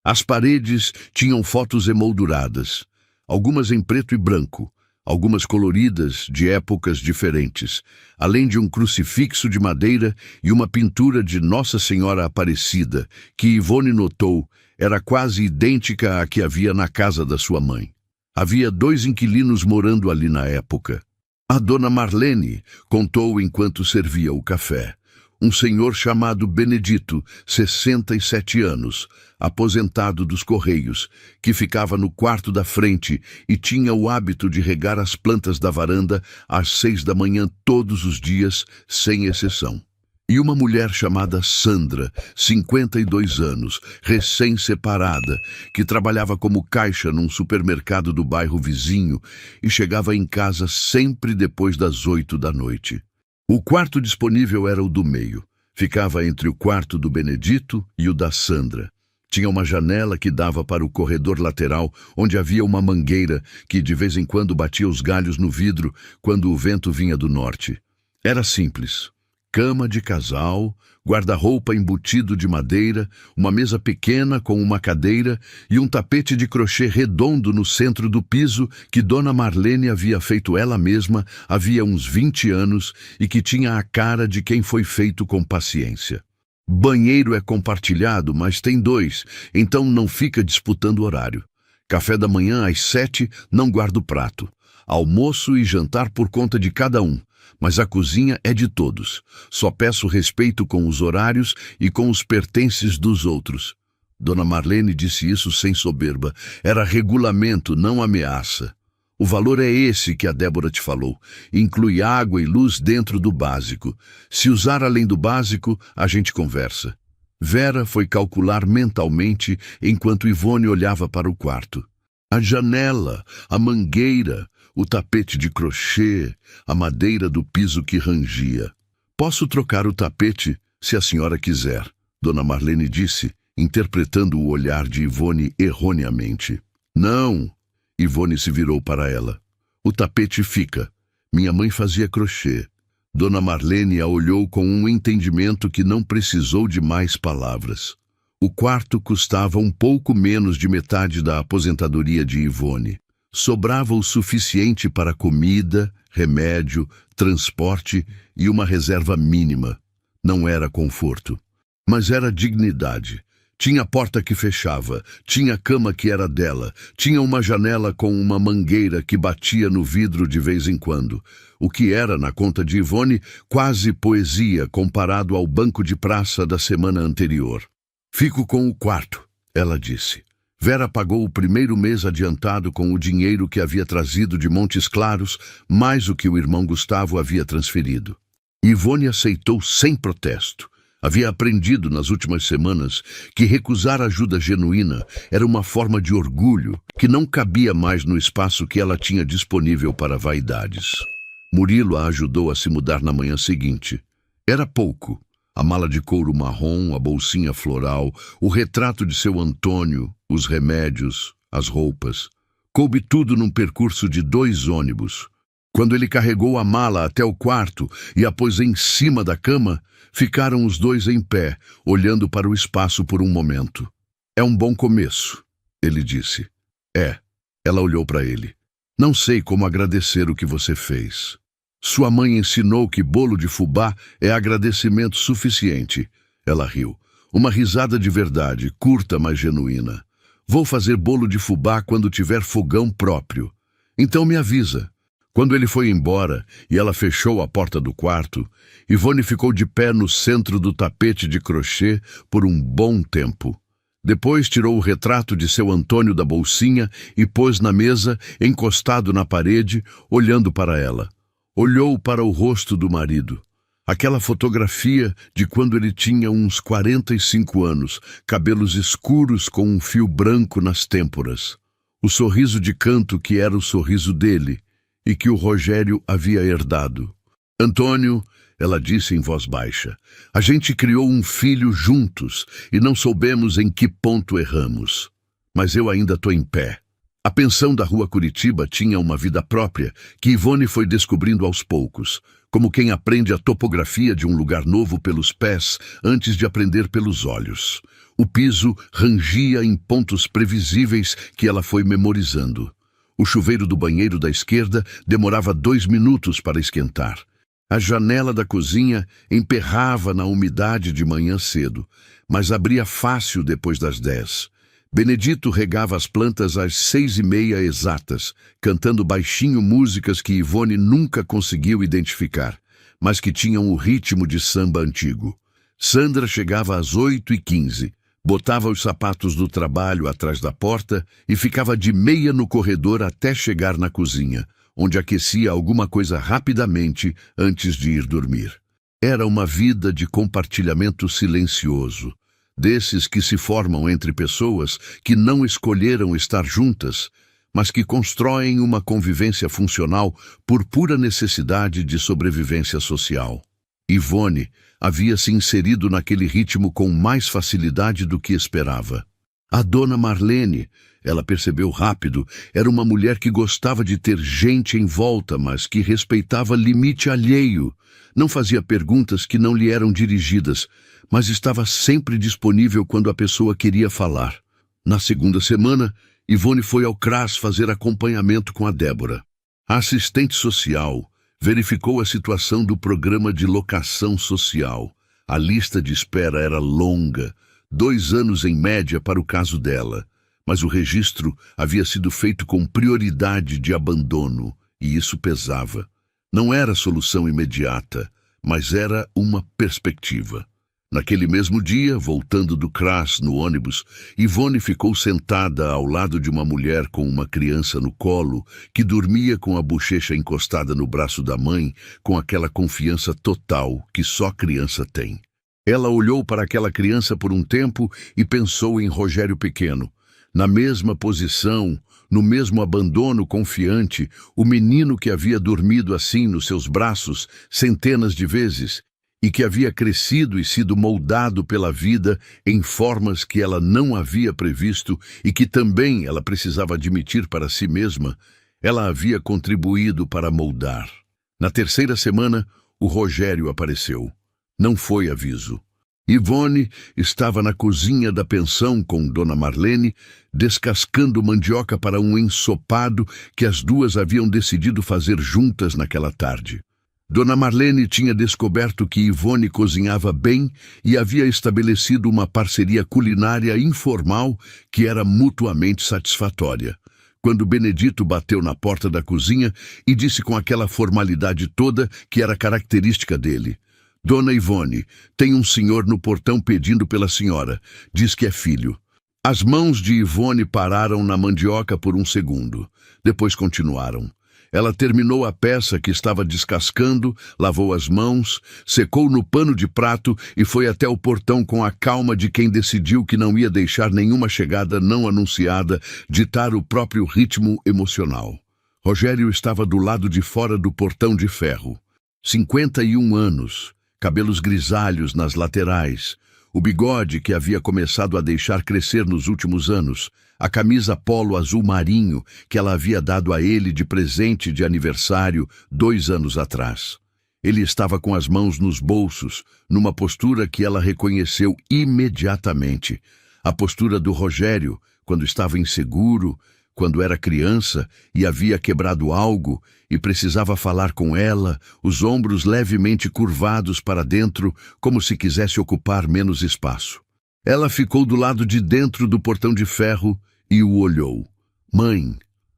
As paredes tinham fotos emolduradas, algumas em preto e branco, algumas coloridas de épocas diferentes, além de um crucifixo de madeira e uma pintura de Nossa Senhora Aparecida, que Ivone notou era quase idêntica à que havia na casa da sua mãe. Havia 2 inquilinos morando ali na época. A Dona Marlene contou enquanto servia o café. Um senhor chamado Benedito, 67 anos, aposentado dos Correios, que ficava no quarto da frente e tinha o hábito de regar as plantas da varanda às 6 da manhã todos os dias, sem exceção. E uma mulher chamada Sandra, 52 anos, recém-separada, que trabalhava como caixa num supermercado do bairro vizinho e chegava em casa sempre depois das 8 da noite. O quarto disponível era o do meio. Ficava entre o quarto do Benedito e o da Sandra. Tinha uma janela que dava para o corredor lateral, onde havia uma mangueira que de vez em quando batia os galhos no vidro quando o vento vinha do norte. Era simples. Cama de casal, guarda-roupa embutido de madeira, uma mesa pequena com uma cadeira e um tapete de crochê redondo no centro do piso que Dona Marlene havia feito ela mesma havia uns 20 anos e que tinha a cara de quem foi feito com paciência. Banheiro é compartilhado, mas tem 2, então não fica disputando horário. Café da manhã às 7, não guarda o prato. Almoço e jantar por conta de cada um. Mas a cozinha é de todos. Só peço respeito com os horários e com os pertences dos outros. Dona Marlene disse isso sem soberba. Era regulamento, não ameaça. O valor é esse que a Débora te falou. Inclui água e luz dentro do básico. Se usar além do básico, a gente conversa. Vera foi calcular mentalmente enquanto Ivone olhava para o quarto. A janela, a mangueira, o tapete de crochê, a madeira do piso que rangia. Posso trocar o tapete, se a senhora quiser, Dona Marlene disse, interpretando o olhar de Ivone erroneamente. Não, Ivone se virou para ela. O tapete fica. Minha mãe fazia crochê. Dona Marlene a olhou com um entendimento que não precisou de mais palavras. O quarto custava um pouco menos de metade da aposentadoria de Ivone. Sobrava o suficiente para comida, remédio, transporte e uma reserva mínima. Não era conforto, mas era dignidade. Tinha porta que fechava, tinha cama que era dela, tinha uma janela com uma mangueira que batia no vidro de vez em quando. O que era, na conta de Ivone, quase poesia comparado ao banco de praça da semana anterior. Fico com o quarto, ela disse. Vera pagou o primeiro mês adiantado com o dinheiro que havia trazido de Montes Claros, mais o que o irmão Gustavo havia transferido. Ivone aceitou sem protesto. Havia aprendido nas últimas semanas que recusar ajuda genuína era uma forma de orgulho que não cabia mais no espaço que ela tinha disponível para vaidades. Murilo a ajudou a se mudar na manhã seguinte. Era pouco. A mala de couro marrom, a bolsinha floral, o retrato de seu Antônio, os remédios, as roupas. Coube tudo num percurso de 2 ônibus. Quando ele carregou a mala até o quarto e a pôs em cima da cama, ficaram os 2 em pé, olhando para o espaço por um momento. É um bom começo, ele disse. É, ela olhou para ele. Não sei como agradecer o que você fez. Sua mãe ensinou que bolo de fubá é agradecimento suficiente. Ela riu. Uma risada de verdade, curta, mas genuína. Vou fazer bolo de fubá quando tiver fogão próprio. Então me avisa. Quando ele foi embora e ela fechou a porta do quarto, Ivone ficou de pé no centro do tapete de crochê por um bom tempo. Depois tirou o retrato de seu Antônio da bolsinha e pôs na mesa, encostado na parede, olhando para ela. Olhou para o rosto do marido. Aquela fotografia de quando ele tinha uns 45 anos, cabelos escuros com um fio branco nas têmporas. O sorriso de canto que era o sorriso dele e que o Rogério havia herdado. Antônio, ela disse em voz baixa, a gente criou um filho juntos e não soubemos em que ponto erramos. Mas eu ainda estou em pé. A pensão da Rua Curitiba tinha uma vida própria que Ivone foi descobrindo aos poucos, como quem aprende a topografia de um lugar novo pelos pés antes de aprender pelos olhos. O piso rangia em pontos previsíveis que ela foi memorizando. O chuveiro do banheiro da esquerda demorava 2 minutos para esquentar. A janela da cozinha emperrava na umidade de manhã cedo, mas abria fácil depois das 10. Benedito regava as plantas às 6h30 exatas, cantando baixinho músicas que Ivone nunca conseguiu identificar, mas que tinham o ritmo de samba antigo. Sandra chegava às 8h15, botava os sapatos do trabalho atrás da porta e ficava de meia no corredor até chegar na cozinha, onde aquecia alguma coisa rapidamente antes de ir dormir. Era uma vida de compartilhamento silencioso, desses que se formam entre pessoas que não escolheram estar juntas, mas que constroem uma convivência funcional por pura necessidade de sobrevivência social. Ivone havia se inserido naquele ritmo com mais facilidade do que esperava. A dona Marlene, ela percebeu rápido, era uma mulher que gostava de ter gente em volta, mas que respeitava limite alheio. Não fazia perguntas que não lhe eram dirigidas, mas estava sempre disponível quando a pessoa queria falar. Na segunda semana, Ivone foi ao CRAS fazer acompanhamento com a Débora. A assistente social verificou a situação do programa de locação social. A lista de espera era longa, 2 anos em média para o caso dela, mas o registro havia sido feito com prioridade de abandono, e isso pesava. Não era solução imediata, mas era uma perspectiva. Naquele mesmo dia, voltando do CRAS no ônibus, Ivone ficou sentada ao lado de uma mulher com uma criança no colo, que dormia com a bochecha encostada no braço da mãe, com aquela confiança total que só criança tem. Ela olhou para aquela criança por um tempo e pensou em Rogério pequeno. Na mesma posição, no mesmo abandono confiante, o menino que havia dormido assim nos seus braços centenas de vezes, e que havia crescido e sido moldado pela vida em formas que ela não havia previsto e que também ela precisava admitir para si mesma, ela havia contribuído para moldar. Na terceira semana, o Rogério apareceu. Não foi aviso. Ivone estava na cozinha da pensão com Dona Marlene, descascando mandioca para um ensopado que as duas haviam decidido fazer juntas naquela tarde. Dona Marlene tinha descoberto que Ivone cozinhava bem e havia estabelecido uma parceria culinária informal que era mutuamente satisfatória. Quando Benedito bateu na porta da cozinha e disse com aquela formalidade toda que era característica dele: "Dona Ivone, tem um senhor no portão pedindo pela senhora. Diz que é filho." As mãos de Ivone pararam na mandioca por um segundo. Depois continuaram. Ela terminou a peça que estava descascando, lavou as mãos, secou no pano de prato e foi até o portão com a calma de quem decidiu que não ia deixar nenhuma chegada não anunciada ditar o próprio ritmo emocional. Rogério estava do lado de fora do portão de ferro. 51 anos. Cabelos grisalhos nas laterais, o bigode que havia começado a deixar crescer nos últimos anos, a camisa polo azul marinho que ela havia dado a ele de presente de aniversário 2 anos atrás. Ele estava com as mãos nos bolsos, numa postura que ela reconheceu imediatamente. A postura do Rogério, quando estava inseguro, quando era criança e havia quebrado algo e precisava falar com ela, os ombros levemente curvados para dentro, como se quisesse ocupar menos espaço. Ela ficou do lado de dentro do portão de ferro e o olhou. "Mãe,"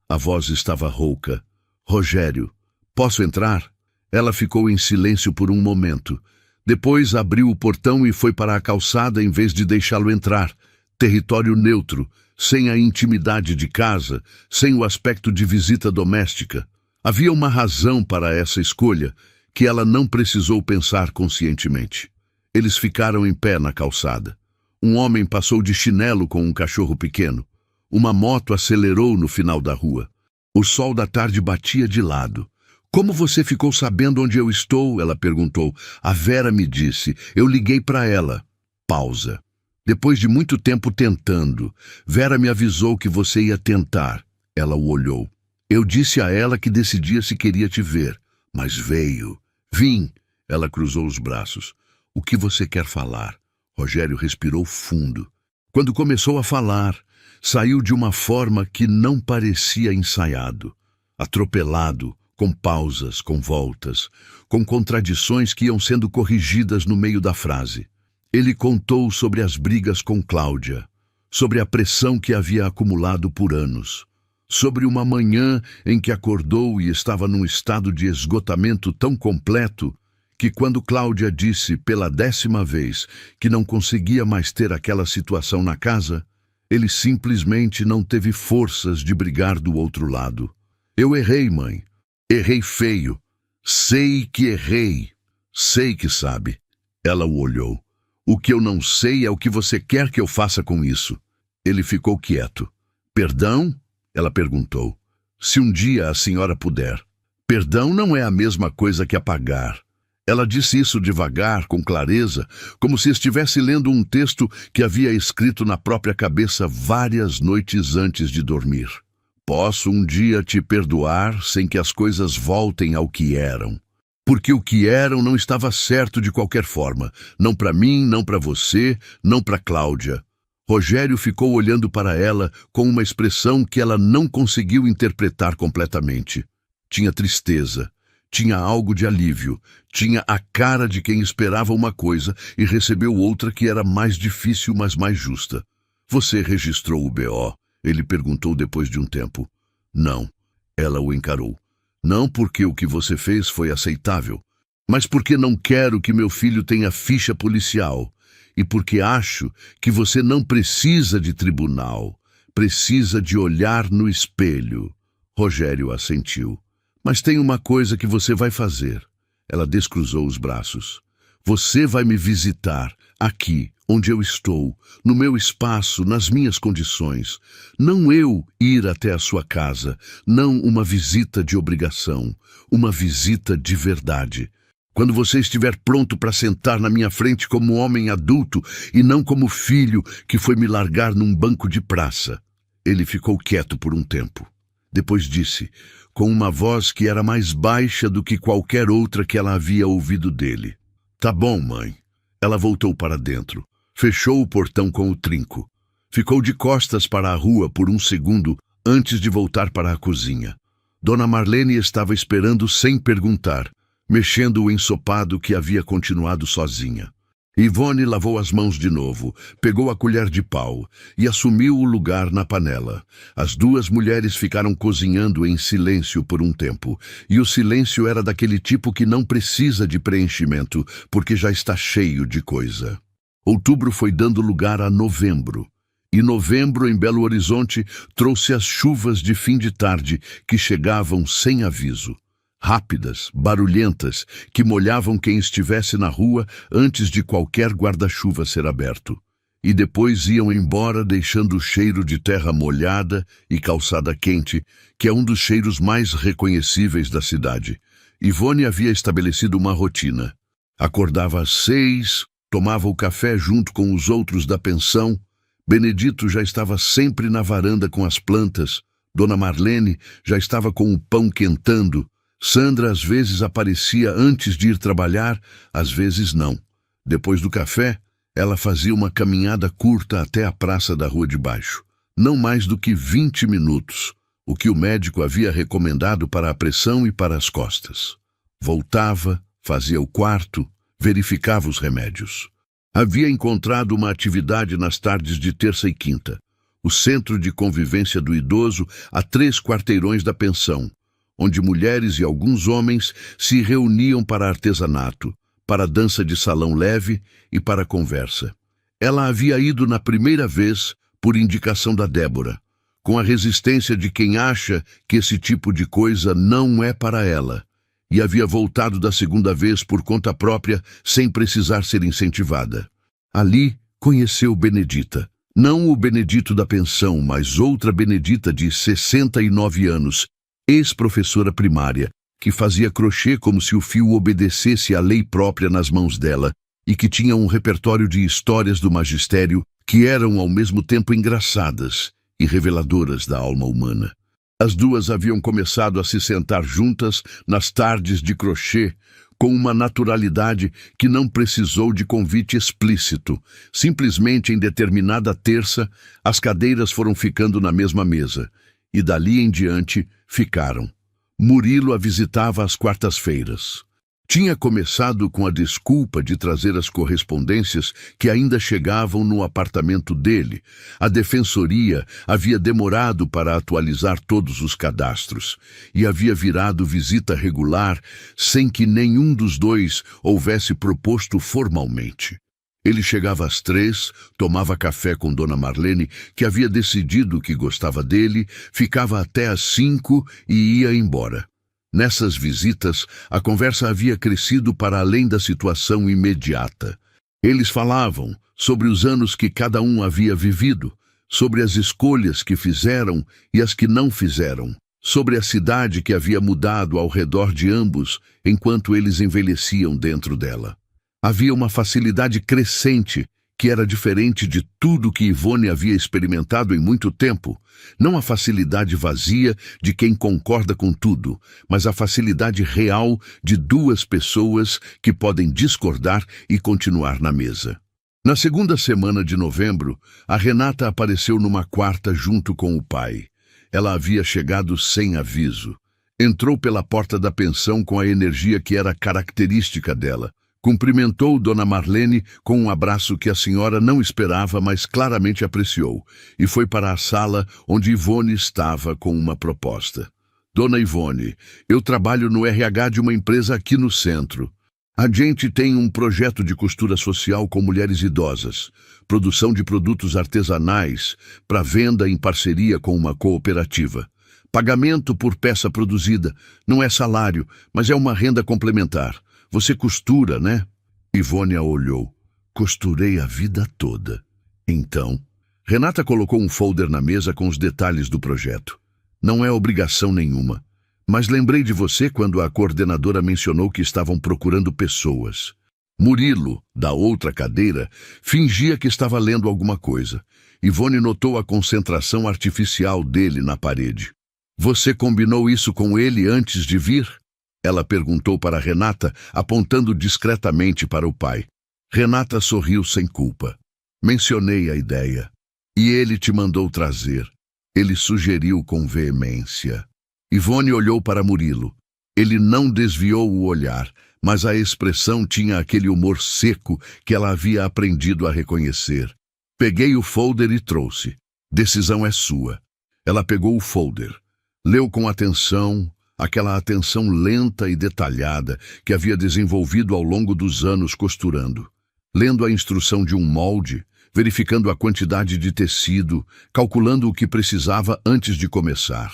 a voz estava rouca. "Rogério, posso entrar?" Ela ficou em silêncio por um momento. Depois abriu o portão e foi para a calçada em vez de deixá-lo entrar. Território neutro, sem a intimidade de casa, sem o aspecto de visita doméstica. Havia uma razão para essa escolha que ela não precisou pensar conscientemente. Eles ficaram em pé na calçada. Um homem passou de chinelo com um cachorro pequeno. Uma moto acelerou no final da rua. O sol da tarde batia de lado. "Como você ficou sabendo onde eu estou?" ela perguntou. "A Vera me disse. Eu liguei para ela." Pausa. "Depois de muito tempo tentando, Vera me avisou que você ia tentar." Ela o olhou. "Eu disse a ela que decidia se queria te ver, mas veio." "Vim." Ela cruzou os braços. "O que você quer falar?" Rogério respirou fundo. Quando começou a falar, saiu de uma forma que não parecia ensaiado. Atropelado, com pausas, com voltas, com contradições que iam sendo corrigidas no meio da frase. Ele contou sobre as brigas com Cláudia, sobre a pressão que havia acumulado por anos, sobre uma manhã em que acordou e estava num estado de esgotamento tão completo que quando Cláudia disse pela 10ª vez que não conseguia mais ter aquela situação na casa, ele simplesmente não teve forças de brigar do outro lado. "Eu errei, mãe. Errei feio. Sei que errei. Sei que sabe. Ela o olhou. O que eu não sei é o que você quer que eu faça com isso. Ele ficou quieto. Perdão? Ela perguntou. Se um dia a senhora puder. Perdão não é a mesma coisa que apagar. Ela disse isso devagar, com clareza, como se estivesse lendo um texto que havia escrito na própria cabeça várias noites antes de dormir. Posso um dia te perdoar sem que as coisas voltem ao que eram. Porque o que eram não estava certo de qualquer forma. Não para mim, não para você, não para Cláudia. Rogério ficou olhando para ela com uma expressão que ela não conseguiu interpretar completamente. Tinha tristeza, tinha algo de alívio, tinha a cara de quem esperava uma coisa e recebeu outra que era mais difícil, mas mais justa. Você registrou o BO? Ele perguntou depois de um tempo. Não, ela o encarou. Não porque o que você fez foi aceitável, mas porque não quero que meu filho tenha ficha policial e porque acho que você não precisa de tribunal, precisa de olhar no espelho. Rogério assentiu. Mas tem uma coisa que você vai fazer. Ela descruzou os braços. Você vai me visitar, aqui, onde eu estou, no meu espaço, nas minhas condições. Não eu ir até a sua casa, não uma visita de obrigação, uma visita de verdade. Quando você estiver pronto para sentar na minha frente como homem adulto e não como filho que foi me largar num banco de praça. Ele ficou quieto por um tempo. Depois disse, com uma voz que era mais baixa do que qualquer outra que ela havia ouvido dele. Tá bom, mãe. Ela voltou para dentro. Fechou o portão com o trinco. Ficou de costas para a rua por um segundo antes de voltar para a cozinha. Dona Marlene estava esperando sem perguntar, mexendo o ensopado que havia continuado sozinha. Ivone lavou as mãos de novo, pegou a colher de pau e assumiu o lugar na panela. As duas mulheres ficaram cozinhando em silêncio por um tempo, e o silêncio era daquele tipo que não precisa de preenchimento, porque já está cheio de coisa. Outubro foi dando lugar a novembro, e novembro em Belo Horizonte trouxe as chuvas de fim de tarde que chegavam sem aviso. Rápidas, barulhentas, que molhavam quem estivesse na rua antes de qualquer guarda-chuva ser aberto. E depois iam embora deixando o cheiro de terra molhada e calçada quente, que é um dos cheiros mais reconhecíveis da cidade. Ivone havia estabelecido uma rotina. Acordava às 6, tomava o café junto com os outros da pensão. Benedito já estava sempre na varanda com as plantas. Dona Marlene já estava com o pão quentando. Sandra às vezes aparecia antes de ir trabalhar, às vezes não. Depois do café, ela fazia uma caminhada curta até a praça da Rua de Baixo. Não mais do que 20 minutos, o que o médico havia recomendado para a pressão e para as costas. Voltava, fazia o quarto, verificava os remédios. Havia encontrado uma atividade nas tardes de terça e quinta. O centro de convivência do idoso a 3 quarteirões da pensão, onde mulheres e alguns homens se reuniam para artesanato, para dança de salão leve e para conversa. Ela havia ido na primeira vez por indicação da Débora, com a resistência de quem acha que esse tipo de coisa não é para ela, e havia voltado da segunda vez por conta própria, sem precisar ser incentivada. Ali conheceu Benedita. Não o Benedito da pensão, mas outra Benedita de 69 anos, ex-professora primária, que fazia crochê como se o fio obedecesse à lei própria nas mãos dela e que tinha um repertório de histórias do magistério que eram ao mesmo tempo engraçadas e reveladoras da alma humana. As duas haviam começado a se sentar juntas nas tardes de crochê com uma naturalidade que não precisou de convite explícito. Simplesmente em determinada terça, as cadeiras foram ficando na mesma mesa. E dali em diante ficaram. Murilo a visitava às quartas-feiras. Tinha começado com a desculpa de trazer as correspondências que ainda chegavam no apartamento dele. A defensoria havia demorado para atualizar todos os cadastros e havia virado visita regular sem que nenhum dos dois houvesse proposto formalmente. Ele chegava às 3, tomava café com Dona Marlene, que havia decidido que gostava dele, ficava até às 5 e ia embora. Nessas visitas, a conversa havia crescido para além da situação imediata. Eles falavam sobre os anos que cada um havia vivido, sobre as escolhas que fizeram e as que não fizeram, sobre a cidade que havia mudado ao redor de ambos enquanto eles envelheciam dentro dela. Havia uma facilidade crescente que era diferente de tudo que Yvonne havia experimentado em muito tempo. Não a facilidade vazia de quem concorda com tudo, mas a facilidade real de duas pessoas que podem discordar e continuar na mesa. Na segunda semana de novembro, a Renata apareceu numa quarta junto com o pai. Ela havia chegado sem aviso. Entrou pela porta da pensão com a energia que era característica dela. Cumprimentou Dona Marlene com um abraço que a senhora não esperava, mas claramente apreciou, e foi para a sala onde Yvonne estava com uma proposta. Dona Yvonne, eu trabalho no RH de uma empresa aqui no centro. A gente tem um projeto de costura social com mulheres idosas, produção de produtos artesanais para venda em parceria com uma cooperativa. Pagamento por peça produzida, não é salário, mas é uma renda complementar. Você costura, né? Yvonne a olhou. Costurei a vida toda. Então, Renata colocou um folder na mesa com os detalhes do projeto. Não é obrigação nenhuma. Mas lembrei de você quando a coordenadora mencionou que estavam procurando pessoas. Murilo, da outra cadeira, fingia que estava lendo alguma coisa. Yvonne notou a concentração artificial dele na parede. Você combinou isso com ele antes de vir? Ela perguntou para Renata, apontando discretamente para o pai. Renata sorriu sem culpa. Mencionei a ideia. E ele te mandou trazer. Ele sugeriu com veemência. Yvonne olhou para Murilo. Ele não desviou o olhar, mas a expressão tinha aquele humor seco que ela havia aprendido a reconhecer. Peguei o folder e trouxe. Decisão é sua. Ela pegou o folder. Leu com atenção, aquela atenção lenta e detalhada que havia desenvolvido ao longo dos anos costurando. Lendo a instrução de um molde, verificando a quantidade de tecido, calculando o que precisava antes de começar.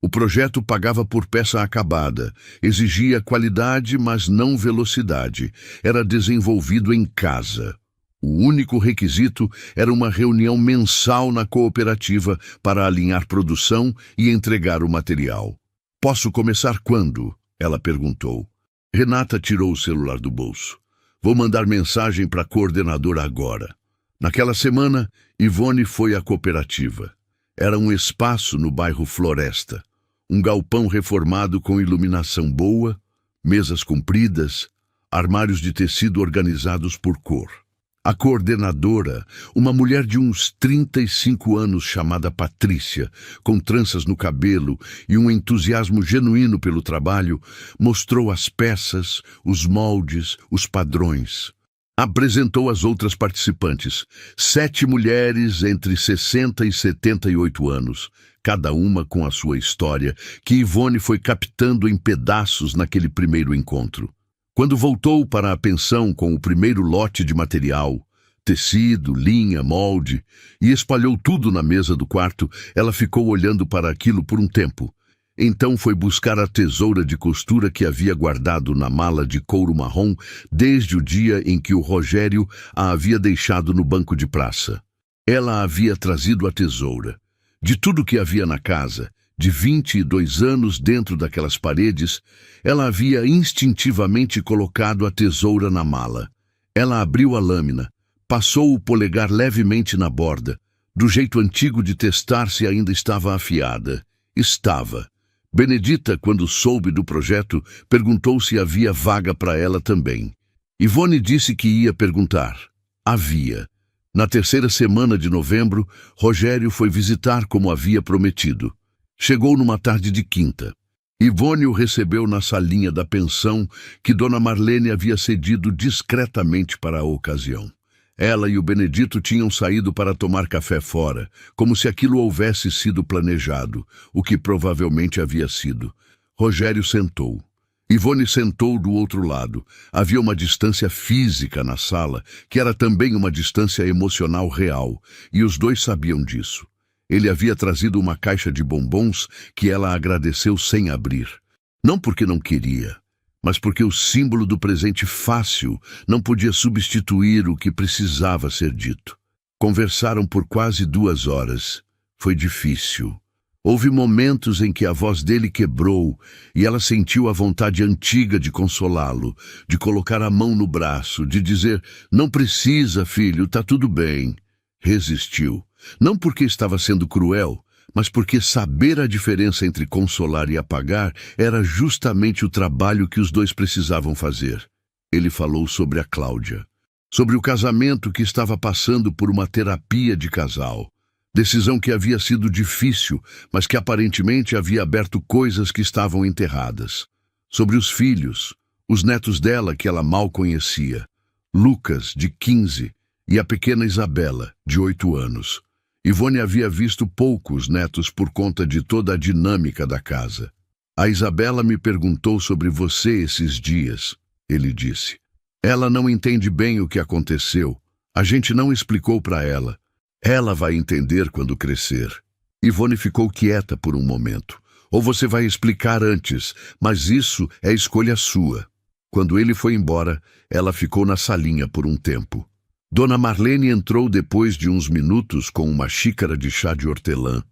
O projeto pagava por peça acabada, exigia qualidade, mas não velocidade. Era desenvolvido em casa. O único requisito era uma reunião mensal na cooperativa para alinhar produção e entregar o material. Posso começar quando? Ela perguntou. Renata tirou o celular do bolso. Vou mandar mensagem para a coordenadora agora. Naquela semana, Yvonne foi à cooperativa. Era um espaço no bairro Floresta. Um galpão reformado com iluminação boa, mesas compridas, armários de tecido organizados por cor. A coordenadora, uma mulher de uns 35 anos chamada Patrícia, com tranças no cabelo e um entusiasmo genuíno pelo trabalho, mostrou as peças, os moldes, os padrões. Apresentou as outras participantes, 7 mulheres entre 60 e 78 anos, cada uma com a sua história, que Yvonne foi captando em pedaços naquele primeiro encontro. Quando voltou para a pensão com o primeiro lote de material, tecido, linha, molde, e espalhou tudo na mesa do quarto, ela ficou olhando para aquilo por um tempo. Então foi buscar a tesoura de costura que havia guardado na mala de couro marrom desde o dia em que o Rogério a havia deixado no banco de praça. Ela havia trazido a tesoura. De tudo que havia na casa, de 22 anos dentro daquelas paredes, ela havia instintivamente colocado a tesoura na mala. Ela abriu a lâmina, passou o polegar levemente na borda, do jeito antigo de testar se ainda estava afiada. Estava. Benedita, quando soube do projeto, perguntou se havia vaga para ela também. Yvonne disse que ia perguntar. Havia. Na terceira semana de novembro, Rogério foi visitar como havia prometido. Chegou numa tarde de quinta. Yvonne o recebeu na salinha da pensão que Dona Marlene havia cedido discretamente para a ocasião. Ela e o Benedito tinham saído para tomar café fora, como se aquilo houvesse sido planejado, o que provavelmente havia sido. Rogério sentou. Yvonne sentou do outro lado. Havia uma distância física na sala, que era também uma distância emocional real, e os dois sabiam disso. Ele havia trazido uma caixa de bombons que ela agradeceu sem abrir. Não porque não queria, mas porque o símbolo do presente fácil não podia substituir o que precisava ser dito. Conversaram por quase 2 horas. Foi difícil. Houve momentos em que a voz dele quebrou e ela sentiu a vontade antiga de consolá-lo, de colocar a mão no braço, de dizer: "Não precisa, filho, tá tudo bem." Resistiu. Não porque estava sendo cruel, mas porque saber a diferença entre consolar e apagar era justamente o trabalho que os dois precisavam fazer. Ele falou sobre a Cláudia, sobre o casamento que estava passando por uma terapia de casal. Decisão que havia sido difícil, mas que aparentemente havia aberto coisas que estavam enterradas. Sobre os filhos, os netos dela que ela mal conhecia. Lucas, de 15, e a pequena Isabela, de 8 anos. Ivone havia visto poucos netos por conta de toda a dinâmica da casa. "A Isabela me perguntou sobre você esses dias", ele disse. "Ela não entende bem o que aconteceu. A gente não explicou para ela. Ela vai entender quando crescer." Ivone ficou quieta por um momento. "Ou você vai explicar antes, mas isso é escolha sua." Quando ele foi embora, ela ficou na salinha por um tempo. Dona Marlene entrou depois de uns minutos com uma xícara de chá de hortelã,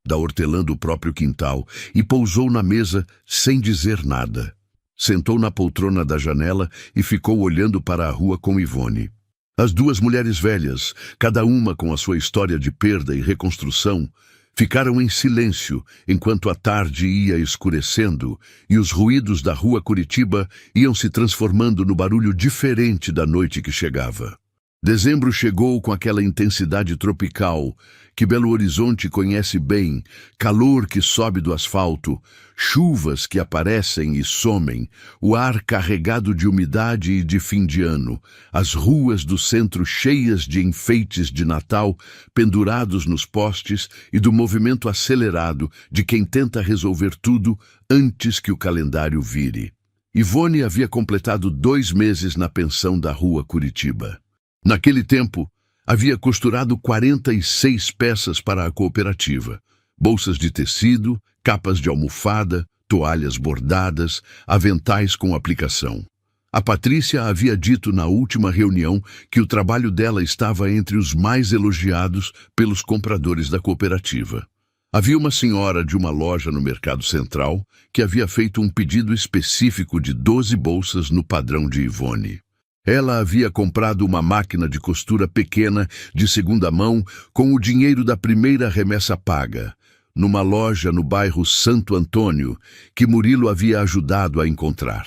da hortelã do próprio quintal, e pousou na mesa sem dizer nada. Sentou na poltrona da janela e ficou olhando para a rua com Ivone. As 2 mulheres velhas, cada uma com a sua história de perda e reconstrução, ficaram em silêncio enquanto a tarde ia escurecendo e os ruídos da rua Curitiba iam se transformando no barulho diferente da noite que chegava. Dezembro chegou com aquela intensidade tropical que Belo Horizonte conhece bem, calor que sobe do asfalto, chuvas que aparecem e somem, o ar carregado de umidade e de fim de ano, as ruas do centro cheias de enfeites de Natal pendurados nos postes e do movimento acelerado de quem tenta resolver tudo antes que o calendário vire. Ivone havia completado 2 meses na pensão da rua Curitiba. Naquele tempo, havia costurado 46 peças para a cooperativa. Bolsas de tecido, capas de almofada, toalhas bordadas, aventais com aplicação. A Patrícia havia dito na última reunião que o trabalho dela estava entre os mais elogiados pelos compradores da cooperativa. Havia uma senhora de uma loja no Mercado Central que havia feito um pedido específico de 12 bolsas no padrão de Ivone. Ela havia comprado uma máquina de costura pequena de segunda mão com o dinheiro da primeira remessa paga, numa loja no bairro Santo Antônio, que Murilo havia ajudado a encontrar.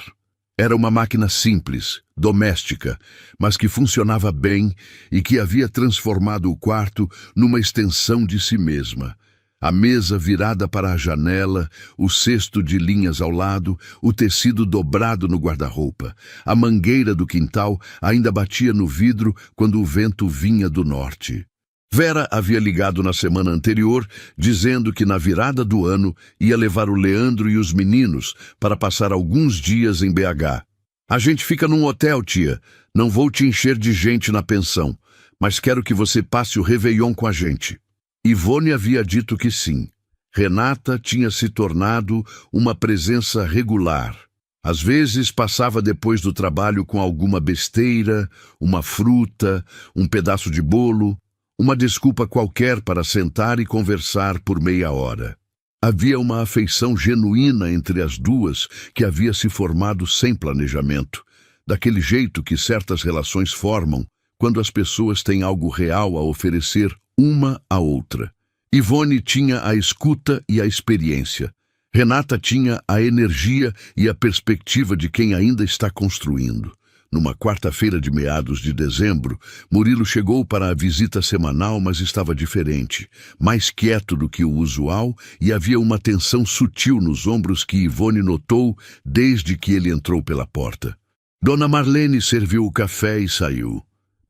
Era uma máquina simples, doméstica, mas que funcionava bem e que havia transformado o quarto numa extensão de si mesma. A mesa virada para a janela, o cesto de linhas ao lado, o tecido dobrado no guarda-roupa. A mangueira do quintal ainda batia no vidro quando o vento vinha do norte. Vera havia ligado na semana anterior, dizendo que na virada do ano ia levar o Leandro e os meninos para passar alguns dias em BH. "A gente fica num hotel, tia. Não vou te encher de gente na pensão, mas quero que você passe o Réveillon com a gente." Ivone havia dito que sim. Renata tinha se tornado uma presença regular. Às vezes passava depois do trabalho com alguma besteira, uma fruta, um pedaço de bolo, uma desculpa qualquer para sentar e conversar por meia hora. Havia uma afeição genuína entre as duas que havia se formado sem planejamento, daquele jeito que certas relações formam quando as pessoas têm algo real a oferecer uma à outra. Ivone tinha a escuta e a experiência. Renata tinha a energia e a perspectiva de quem ainda está construindo. Numa quarta-feira de meados de dezembro, Murilo chegou para a visita semanal, mas estava diferente, mais quieto do que o usual, e havia uma tensão sutil nos ombros que Ivone notou desde que ele entrou pela porta. Dona Marlene serviu o café e saiu.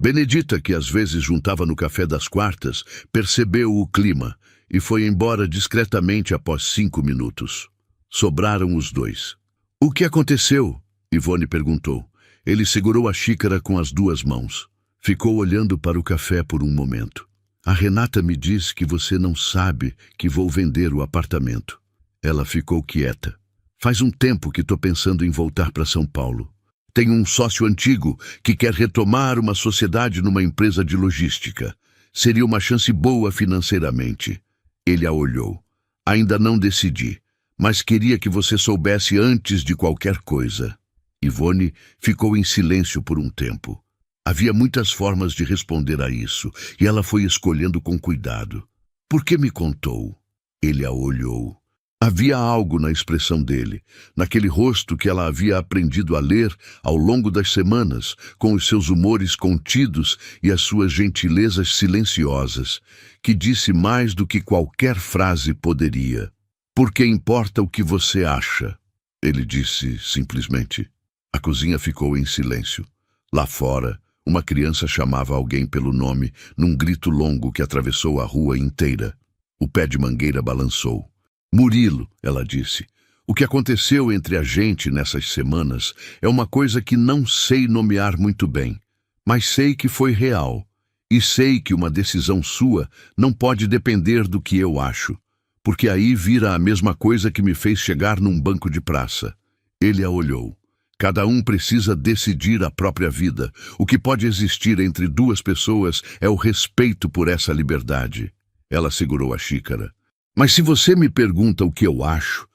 Benedita, que às vezes juntava no café das quartas, percebeu o clima e foi embora discretamente após 5 minutos. Sobraram os 2. "O que aconteceu?" Ivone perguntou. Ele segurou a xícara com as 2 mãos. Ficou olhando para o café por um momento. "A Renata me diz que você não sabe que vou vender o apartamento." Ela ficou quieta. Faz um tempo que estou pensando em voltar para São Paulo. Tenho um sócio antigo que quer retomar uma sociedade numa empresa de logística. Seria uma chance boa financeiramente. Ele a olhou. Ainda não decidi, mas queria que você soubesse antes de qualquer coisa. Ivone ficou em silêncio por um tempo. Havia muitas formas de responder a isso, e ela foi escolhendo com cuidado. Por que me contou? Ele a olhou. Havia algo na expressão dele, naquele rosto que ela havia aprendido a ler ao longo das semanas, com os seus humores contidos e as suas gentilezas silenciosas, que disse mais do que qualquer frase poderia. Por que importa o que você acha? Ele disse simplesmente. A cozinha ficou em silêncio. Lá fora, uma criança chamava alguém pelo nome num grito longo que atravessou a rua inteira. O pé de mangueira balançou. Murilo, ela disse, o que aconteceu entre a gente nessas semanas é uma coisa que não sei nomear muito bem, mas sei que foi real. E sei que uma decisão sua não pode depender do que eu acho, porque aí vira a mesma coisa que me fez chegar num banco de praça. Ele a olhou. Cada um precisa decidir a própria vida. O que pode existir entre duas pessoas é o respeito por essa liberdade. Ela segurou a xícara. Mas se você me pergunta o que eu acho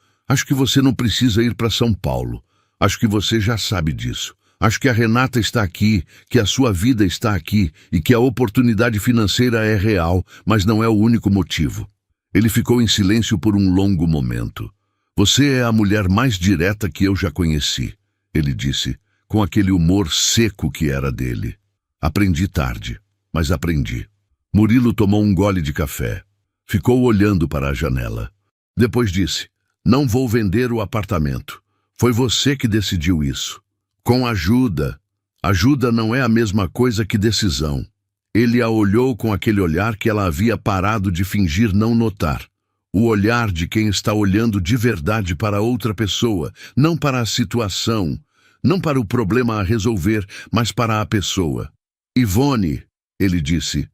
que você não precisa ir para São Paulo. Acho que você já sabe disso. Acho que a Renata está aqui, que a sua vida está aqui e que a oportunidade financeira é real, mas não é o único motivo. Ele ficou em silêncio por um longo momento. Você é a mulher mais direta que eu já conheci, ele disse, com aquele humor seco que era dele. Aprendi tarde, mas aprendi. Murilo tomou um gole de café. Ficou olhando para a janela. Depois disse, não vou vender o apartamento. Foi você que decidiu isso. Com ajuda. Ajuda não é a mesma coisa que decisão. Ele a olhou com aquele olhar que ela havia parado de fingir não notar. O olhar de quem está olhando de verdade para outra pessoa, não para a situação, não para o problema a resolver, mas para a pessoa. Ivone, ele disse,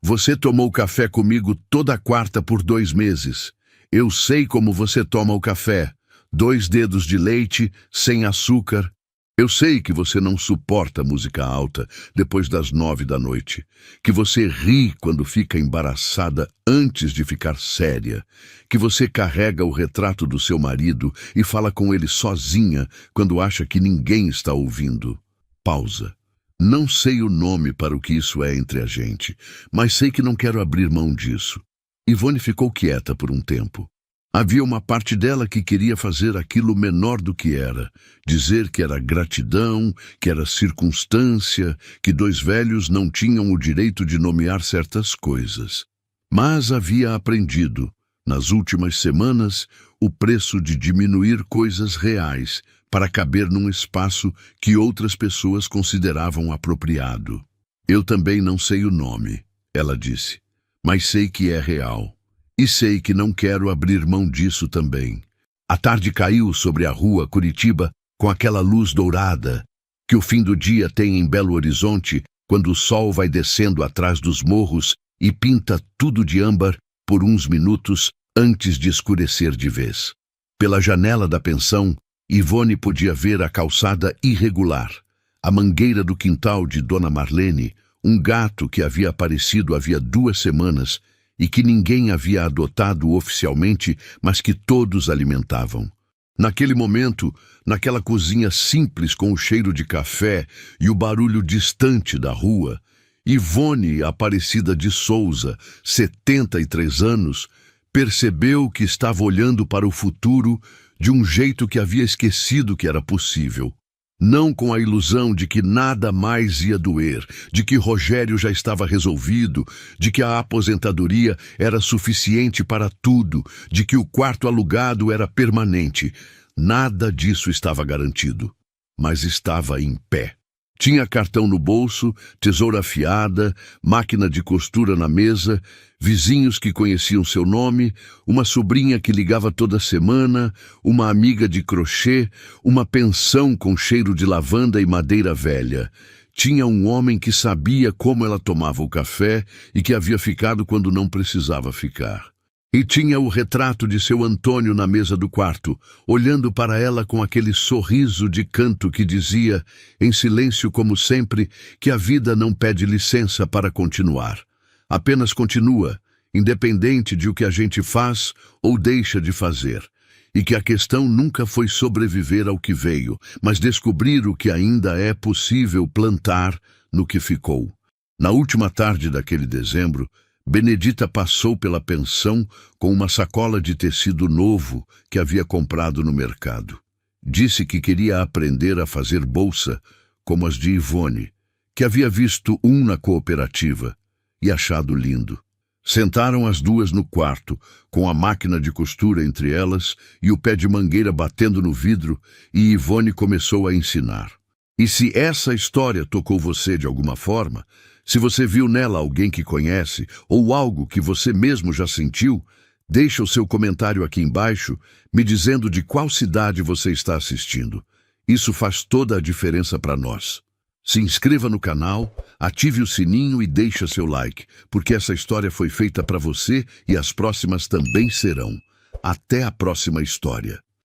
você tomou café comigo toda quarta por 2 meses. Eu sei como você toma o café. 2 dedos de leite, sem açúcar. Eu sei que você não suporta música alta depois das 9 da noite. Que você ri quando fica embaraçada antes de ficar séria. Que você carrega o retrato do seu marido e fala com ele sozinha quando acha que ninguém está ouvindo. Pausa. Não sei o nome para o que isso é entre a gente, mas sei que não quero abrir mão disso. Ivone ficou quieta por um tempo. Havia uma parte dela que queria fazer aquilo menor do que era, dizer que era gratidão, que era circunstância, que 2 velhos não tinham o direito de nomear certas coisas. Mas havia aprendido, nas últimas semanas, o preço de diminuir coisas reais, para caber num espaço que outras pessoas consideravam apropriado. Eu também não sei o nome, ela disse, mas sei que é real. E sei que não quero abrir mão disso também. A tarde caiu sobre a rua Curitiba com aquela luz dourada que o fim do dia tem em Belo Horizonte quando o sol vai descendo atrás dos morros e pinta tudo de âmbar por uns minutos antes de escurecer de vez. Pela janela da pensão, Ivone podia ver a calçada irregular, a mangueira do quintal de Dona Marlene, um gato que havia aparecido havia 2 semanas e que ninguém havia adotado oficialmente, mas que todos alimentavam. Naquele momento, naquela cozinha simples com o cheiro de café e o barulho distante da rua, Ivone Aparecida de Souza, 73 anos, percebeu que estava olhando para o futuro de um jeito que havia esquecido que era possível. Não com a ilusão de que nada mais ia doer, de que Rogério já estava resolvido, de que a aposentadoria era suficiente para tudo, de que o quarto alugado era permanente. Nada disso estava garantido, mas estava em pé. Tinha cartão no bolso, tesoura afiada, máquina de costura na mesa, vizinhos que conheciam seu nome, uma sobrinha que ligava toda semana, uma amiga de crochê, uma pensão com cheiro de lavanda e madeira velha. Tinha um homem que sabia como ela tomava o café e que havia ficado quando não precisava ficar. E tinha o retrato de seu Antônio na mesa do quarto, olhando para ela com aquele sorriso de canto que dizia, em silêncio como sempre, que a vida não pede licença para continuar. Apenas continua, independente de o que a gente faz ou deixa de fazer. E que a questão nunca foi sobreviver ao que veio, mas descobrir o que ainda é possível plantar no que ficou. Na última tarde daquele dezembro, Benedita passou pela pensão com uma sacola de tecido novo que havia comprado no mercado. Disse que queria aprender a fazer bolsa, como as de Ivone, que havia visto na cooperativa e achado lindo. Sentaram as duas no quarto, com a máquina de costura entre elas e o pé de mangueira batendo no vidro, e Ivone começou a ensinar. E se essa história tocou você de alguma forma, se você viu nela alguém que conhece ou algo que você mesmo já sentiu, deixa o seu comentário aqui embaixo, me dizendo de qual cidade você está assistindo. Isso faz toda a diferença para nós. Se inscreva no canal, ative o sininho e deixe seu like, porque essa história foi feita para você e as próximas também serão. Até a próxima história.